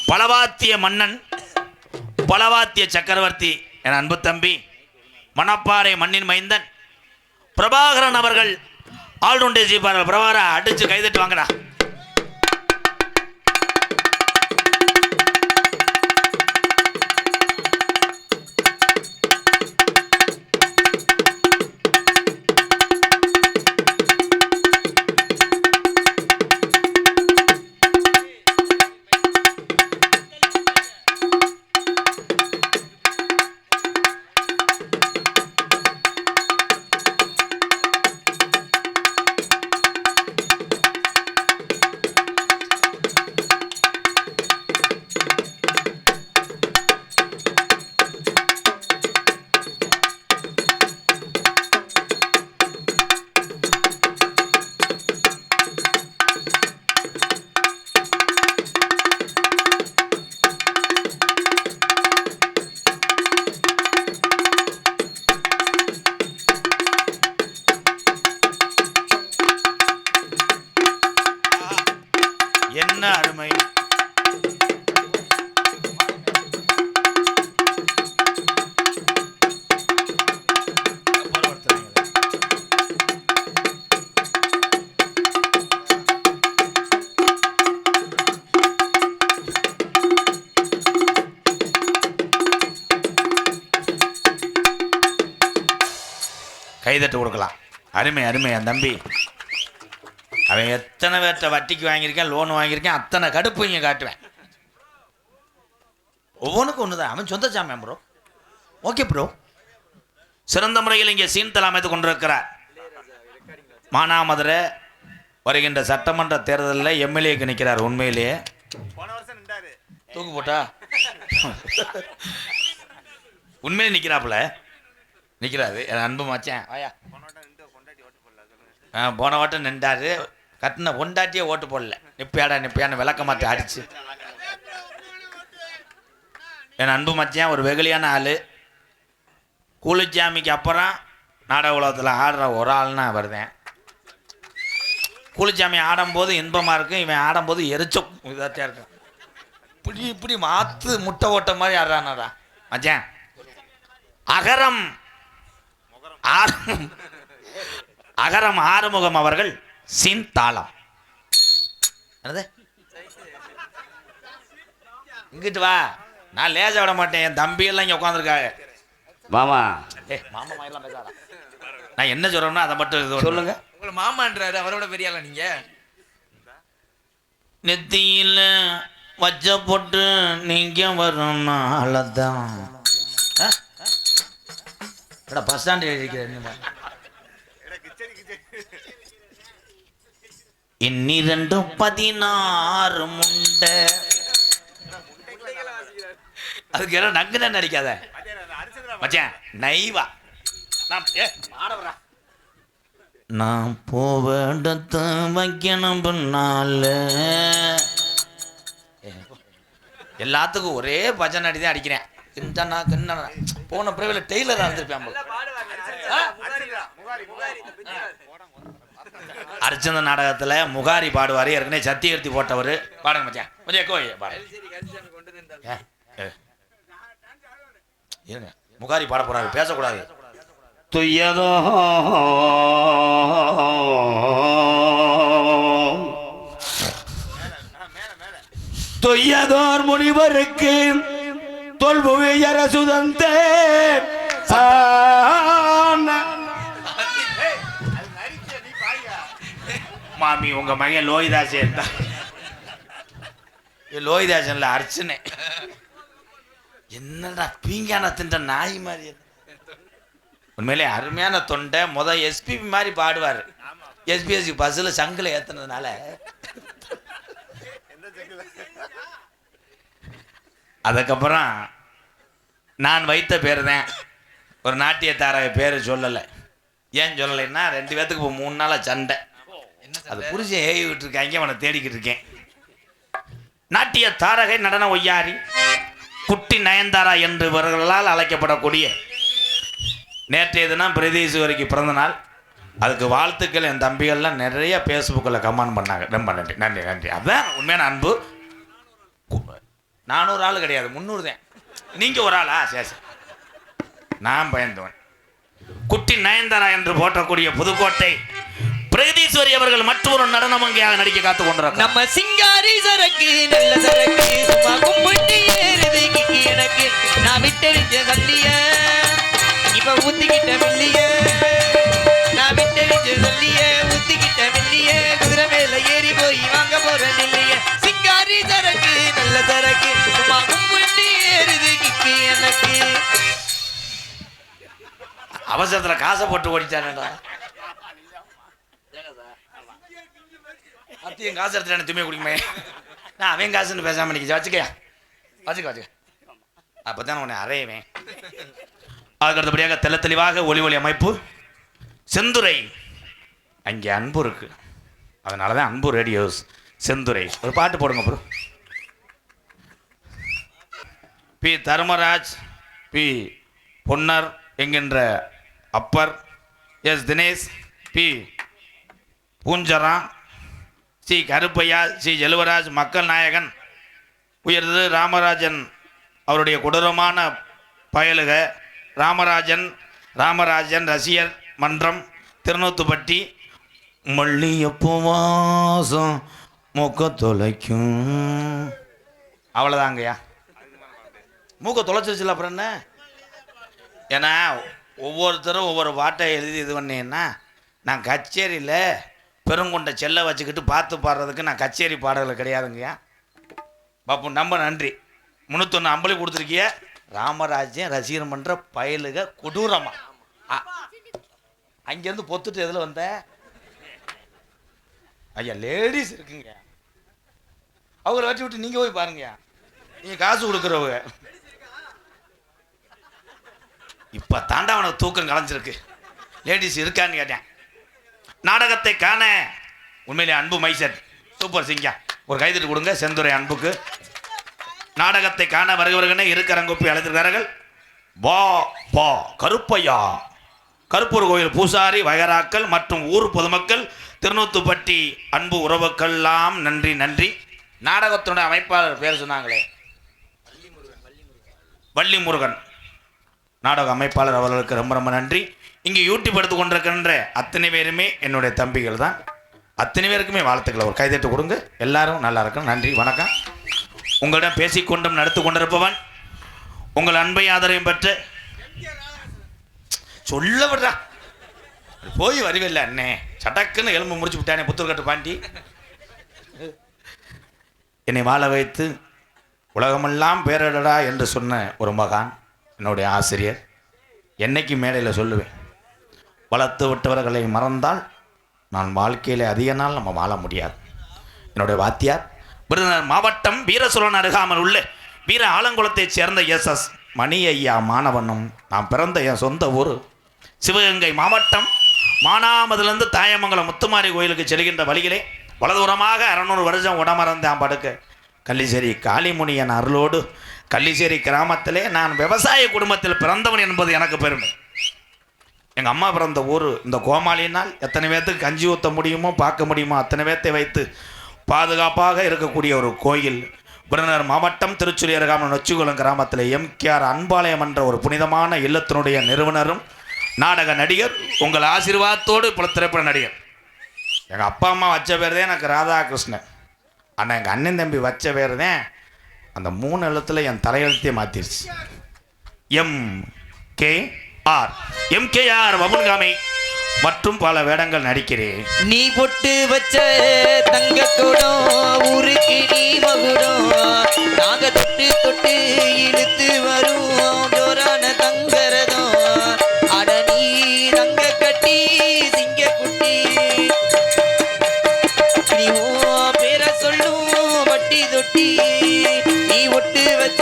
பலவாத்திய மன்னன், பலவாத்திய சக்கரவர்த்தி என் அன்பு தம்பி மணப்பாறை மண்ணின் மைந்தன் பிரபாகரன் அவர்கள் ஆல்ரவுண்டே ஜீப்பார்கள். பிரபாகரா அடிச்சு கைதட்டு வாங்கடா. என்ன அருமை. கைதட்டு கொடுக்கலாம். அருமை அருமை. என் தம்பி அவன் எத்தனை பேர்த்த வட்டிக்கு வாங்கியிருக்கேன், லோன் வாங்கியிருக்கேன், அத்தனை கடுப்பு இங்கே காட்டுவேன். ஒவ்வொன்றுக்கும் ஒன்று தான். அவன் சொந்த சாமியான் ப்ரோ. Okay bro. சிறந்த முறையில் இங்கே சீன்தல் அமைத்து கொண்டிருக்கிறார். மானாமதுரை வருகின்ற சட்டமன்ற தேர்தலில் எம்எல்ஏக்கு நிற்கிறார். உண்மையிலேயே தூக்கு போட்டா உண்மையிலே நிற்கிறாப்புல நிற்கிறாரு. என் அன்பு மச்சான் ஆயா. போன வாட்டம் நின்றாரு. கட்டின பொண்டாட்டியே ஓட்டு போடல. நிப்பியான்னு விளக்க மாட்டேன் அடிச்சு. என் அன்பு மச்சான் ஒரு வெகுளியான ஆள். கூலிச்சாமிக்கு அப்புறம் நாடக உலகத்தில் ஆடுற ஒரு ஆள்னா வருவேன். கூலிச்சாமி ஆடும்போது இன்பமாக இருக்கும், இவன் ஆடும்போது எரிச்சம் இதாத்தியா இருக்கும். இப்படி இப்படி மாற்று முட்டை ஓட்ட மாதிரி ஆடுறானடா மச்சான். அகரம் அகரம் ஆறுமுகம் அவர்கள் சின் தாளம். இங்கிட்டு வா. நான் லேச விட மாட்டேன். என் தம்பி எல்லாம் இங்க உட்காந்துருக்காங்க. மாமா மாமா எல்லாம் பேசாத. நான் என்ன சொல்றேன்னா அதை மட்டும் சொல்லுங்க. உங்களை மாமான்றாரு, அவரோட பெரியாளா நீங்க? நெத்தியில வச்ச போட்டு நீங்க வரும் நாளதான். பஸ் ஸ்டாண்ட் எழுதிக்கிறேன். இன்னிரண்டும் 16 முண்டை. அதுக்கு எல்லாம் நங்கு தான் நடிக்காத மச்சான். நைவா நான் போவேண்டத்தை வைக்கணும் பின்னால. எல்லாத்துக்கும் ஒரே பஜனை அடி தான் அடிக்கிறேன். கிண்டனா கிண்ணனா போன பிறவில டெய்லராக இருந்திருப்பேன். அர்ச்சந்த நாடகத்தில் முகாரி பாடுவார். ஏற்கனவே சத்தியர்த்தி போட்டவர். பாடுங்க மச்சான். கொஞ்சம் எக்கோ பாடுங்க. முகாரி பாட போறாரு, பேசக்கூடாது. துய்யதோ தொய்யதோர் முனிவருக்கு தொல்புவியர சுதந்தே மாமி. உங்க மகன் லோகிதாசன் தான். லோகிதாசன்ல அர்ச்சனை. என்னடா பீங்கான தின்ற நாய் மாதிரி. உண்மையிலே அருமையான தொண்டை. எஸ்பிபி மாதிரி பாடுவார். எஸ்பிஎஸ்சி பஸ்ஸில் சங்கில் ஏற்றுனதுனால அதுக்கப்புறம் நான் வைத்த பேர் தான். ஒரு நாட்டியத்தார பேர் சொல்லலை. ஏன் சொல்லலைன்னா 2 பேத்துக்கு இப்போ 3 நாளாக சண்டை. அது புரிஞ்சு ஏவி விட்டுருக்காங்க. அவனை தேடிக்கிட்டு இருக்கேன். நாட்டிய தாரகை, நடன ஒய்யாரி, குட்டி நயன்தாரா என்று இவர்களால் அழைக்கப்படக்கூடிய நேற்றைய தினம் பிரதீஸ்வரிக்கு பிறந்த நாள். அதுக்கு வாழ்த்துக்கள் என் தம்பிகள்லாம் நிறைய ஃபேஸ்புக்கில் கமெண்ட் பண்ணாங்க. ரொம்ப நன்றி நன்றி நன்றி. அதுதான் உண்மையான அன்பு. 400 ஆள் கிடையாது, 300 தான். நீங்கள் ஒரு ஆளா? சரி சரி, நான் பயந்தவன். குட்டி நயன்தாரா என்று போற்றக்கூடிய புதுக்கோட்டை பிரகதீஸ்வரி அவர்கள் மற்றொரு நடனமங்கையாக நடிக்க காத்து கொண்டிருக்கிறார். நம்ம சிங்காரி சரக்கு நல்ல சரக்கு சும்மா கும்பிட்டு ஏறுது கிக்கி எனக்கு நான் விட்டெறிஞ்ச சல்லிய இப்ப ஊத்திக்கிட்ட மில்லிய நான் விட்டெறிஞ்ச சொல்லிய ஊத்திக்கிட்ட மில்லிய குதிரை மேல ஏறி போய் வாங்க போற நில்லைய சிங்காரி சரக்கு நல்ல சரக்கு சும்மா கும்பிட்டு ஏறுது கிக்கி எனக்கு. அவசரத்துல காசை போட்டு ஓடிட்டானேடா. அத்தையும் காசு எடுத்துட்டு துணியை குடிக்குமே. நான் அவன் காசுன்னு பேசாம நிற்க வச்சுக்கையா வச்சுக்க அப்பதான் உன்னை அறையவேன். அதுக்கு அடுத்தபடியாக தெள்ள தெளிவாக ஒளி ஒளி அமைப்பு செந்துரை. அங்கே அன்பு இருக்கு, அதனாலதான் அன்பு ரேடியோஸ் செந்துரை. ஒரு பாட்டு போடுங்க bro. P Dharmaraj, P Ponnar என்கின்ற அப்பர், S Dinesh, P Poonjara, C Karuppaiya, C Selvaraj, மக்கள் நாயகன் உயர்ந்து ராமராஜன் அவருடைய கொடூரமான பயலுக ராமராஜன் ரசிகர் மன்றம் திருநூத்துப்பட்டி மல்லியப்பூ வாசம் மூக்க தொலைக்கும். அவ்வளோதாங்கய்யா. மூக்க தொலைச்சிருச்சுல அப்புறம் என்ன? ஏன்னா ஒவ்வொருத்தரும் ஒவ்வொரு பாட்டை எழுதி இது பண்ணீங்கன்னா நான் கச்சேரியில் பெருங்கொண்ட செல்லை வச்சுக்கிட்டு பார்த்து பாடுறதுக்கு நான் கச்சேரி பாடல்கள் கிடையாதுங்கய்யா. பாப்பு நம்ம நன்றி. 301 அம்பளி கொடுத்துருக்கிய ராமராஜ்யம் ரசிகர் மன்ற பயலுக கொடூரமா. அங்கேருந்து பொத்துட்டு எதில் வந்த ஐயா லேடிஸ் இருக்குங்க, அவங்கள வச்சு விட்டு நீங்கள் போய் பாருங்கய்யா. நீங்கள் காசு கொடுக்குறவங்க இப்போ தாண்டா அவனுக்கு தூக்கம் கலைஞ்சிருக்கு. லேடிஸ் இருக்கான்னு கேட்டேன். நாடகத்தை காண உண்மையிலே அன்பு மைசட் சூப்பர் சிங்கா. ஒரு கைதட்டு கொடுங்க செந்துரை அன்புக்கு. நாடகத்தை காண வருகிறவர்களே இருக்கரங்கொப்பி அழைத்திருக்கிறார்கள். வா வா கருப்பையா, கருப்பூர் கோயில் பூசாரி, வகைராக்கள் மற்றும் ஊர் பொதுமக்கள், திருநூத்துப்பட்டி அன்பு உறவுக்கெல்லாம் நன்றி நன்றி. நாடகத்தினுடைய அமைப்பாளர் பேர் சொன்னாங்களே, வள்ளிமுருகன் நாடக அமைப்பாளர், அவர்களுக்கு ரொம்ப ரொம்ப நன்றி. இங்கே யூடியூப் எடுத்து கொண்டிருக்கின்ற அத்தனை பேருமே என்னுடைய தம்பிகள் தான். அத்தனை பேருக்குமே வாழ்த்துக்களை ஒரு கைதட்டு கொடுங்க. எல்லாரும் நல்லா இருக்கும். நன்றி வணக்கம். உங்களிடம் பேசிக்கொண்டும் நடத்து கொண்டிருப்பவன் உங்கள் அன்பை ஆதரவையும் பெற்று சொல்ல விடுறா போய் வருவில்லை அண்ணே சட்டக்குன்னு எலும்பு முடிச்சு விட்டானே புத்தூர்கட்டு பாண்டி. என்னை வாழ வைத்து உலகமெல்லாம் பேரடா என்று சொன்ன ஒரு மகான் என்னுடைய ஆசிரியர். என்னைக்கு மேடையில் சொல்லுவேன், வளர்த்து விட்டவர்களை மறந்தால் நான் வாழ்க்கையில் அதிக நாள் நம்ம வாழ முடியாது. என்னுடைய வாத்தியார் விருதுநகர் மாவட்டம் வீரசோழன் அருகாமல் உள்ள வீர ஆலங்குளத்தைச் சேர்ந்த எஸ் மணி ஐயா மாணவனும். நான் பிறந்த என் சொந்த ஊர் சிவகங்கை மாவட்டம் மானாமதுலேருந்து தாயமங்கலம் முத்துமாரி கோயிலுக்கு செல்கின்ற வழியிலே வலதுபுறமாக 600 வருஷம் உடமறந்தான் படுக்க கள்ளிசேரி காளிமுனியன் அருளோடு கள்ளிசேரி கிராமத்திலே நான் விவசாய குடும்பத்தில் பிறந்தவன் என்பது எனக்கு பெருமை. எங்கள் அம்மா பிறந்த ஊர் இந்த கோமாளினால் எத்தனை பேர்த்துக்கு கஞ்சி ஊற்ற முடியுமோ பார்க்க முடியுமோ அத்தனை பேர்த்தை வைத்து பாதுகாப்பாக இருக்கக்கூடிய ஒரு கோயில். விருதுநகர் மாவட்டம் திருச்சுழி அருகாமல் நொச்சிகுளம் கிராமத்தில் எம்கேஆர் அன்பாலயம் என்ற ஒரு புனிதமான இல்லத்தினுடைய நிறுவனரும் நாடக நடிகர், உங்கள் ஆசீர்வாதத்தோடு பல திரைப்பட நடிகர். எங்கள் அப்பா அம்மா வச்ச பேர் தான் எனக்கு ராதாகிருஷ்ணன். ஆனால் எங்கள் அண்ணன் தம்பி வச்ச பேர் தான் அந்த 3 எழுத்துல என் தலையெழுத்தையே மாற்றிருச்சு. எம்கேஆர் வபுன்காமை மற்றும் பல வேடங்கள் நடிக்கிறேன். நீ பொட்டு வச்ச தங்க கூடம் ஊருக்கு நீ மகுடம் நாங்க தொட்டு தொட்டு இழுத்து வரும் ஜோரான தங்கரதம் அட நீ தங்க கட்டி சிங்க குட்டி நீ பேர சொல்லும் வட்டி தொட்டி நீ ஒட்டு வச்ச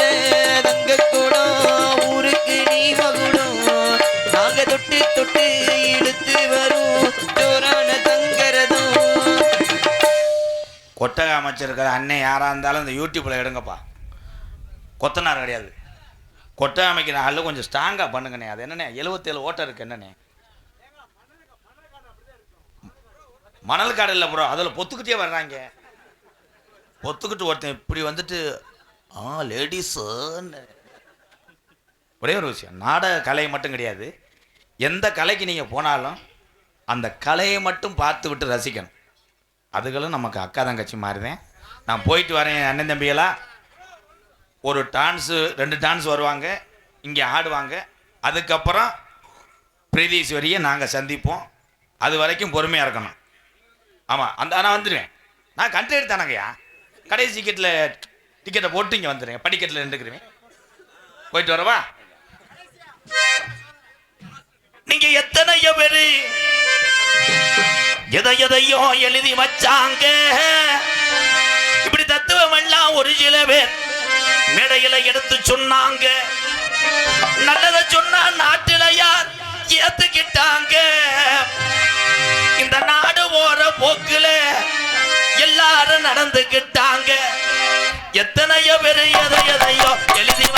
தங்க கூடம் ஊருக்கு நீ மகுடம் நாங்க தொட்டு தொட்டு இழுத்து வரும் ஜோரான தங்கரதம். கொட்டகை அமைச்சிருக்கிற அண்ணன் யாராக இருந்தாலும் இந்த யூடியூப்பில் எடுங்கப்பா. கொத்தனார் கிடையாது, கொட்டகை அமைக்கிற ஆள் கொஞ்சம் ஸ்ட்ராங்காக பண்ணுங்கண்ணே. அது என்னண்ணே 77 ஓட்டை இருக்குது என்னண்ணே? மணல் காடல்ல ப்ரோ, அதில் பொத்துக்கிட்டே வர்றாங்க. பொத்துக்கிட்டு ஒருத்தன் இப்படி வந்துட்டு லேடிஸுன்னு. ஒரே ஒரு விஷயம், நாடக கலை மட்டும் கிடையாது, எந்த கலைக்கு நீங்கள் போனாலும் அந்த கலையை மட்டும் பார்த்து விட்டு ரசிக்கணும். அதுகளும் நமக்கு அக்கா தங்கச்சி மாதிரி தான். நான் போயிட்டு வரேன் அண்ணன் தம்பியெல்லாம். ஒரு டான்ஸு 2 டான்ஸ் வருவாங்க, இங்கே ஆடுவாங்க. அதுக்கப்புறம் பிரீதீஸ்வரியை நாங்கள் சந்திப்போம். அது வரைக்கும் பொறுமையாக இருக்கணும். ஆமாம், நான் வந்துடுவேன். நான் கண்ட்ரி எடுத்தானங்கய்யா, கடைசி டிக்கெட்டை போட்டு இங்கே வந்துடுறேன். படிக்கட்டில் நின்றுக்குருவேன். போயிட்டு வரவா? நீங்கள் எத்தனையோ பேர் எதையோ எழுதி வச்சாங்க. இப்படி தத்துவம் எல்லாம் ஒரு சில பேர் மேடையில எடுத்து சொன்னாங்க. நல்லதை சொன்னா நாட்டில யார் ஏத்துக்கிட்டாங்க. இந்த நாடு போற போக்குல எல்லாரும் நடந்துக்கிட்டாங்க. எத்தனையோ பேர் எதையோ எழுதி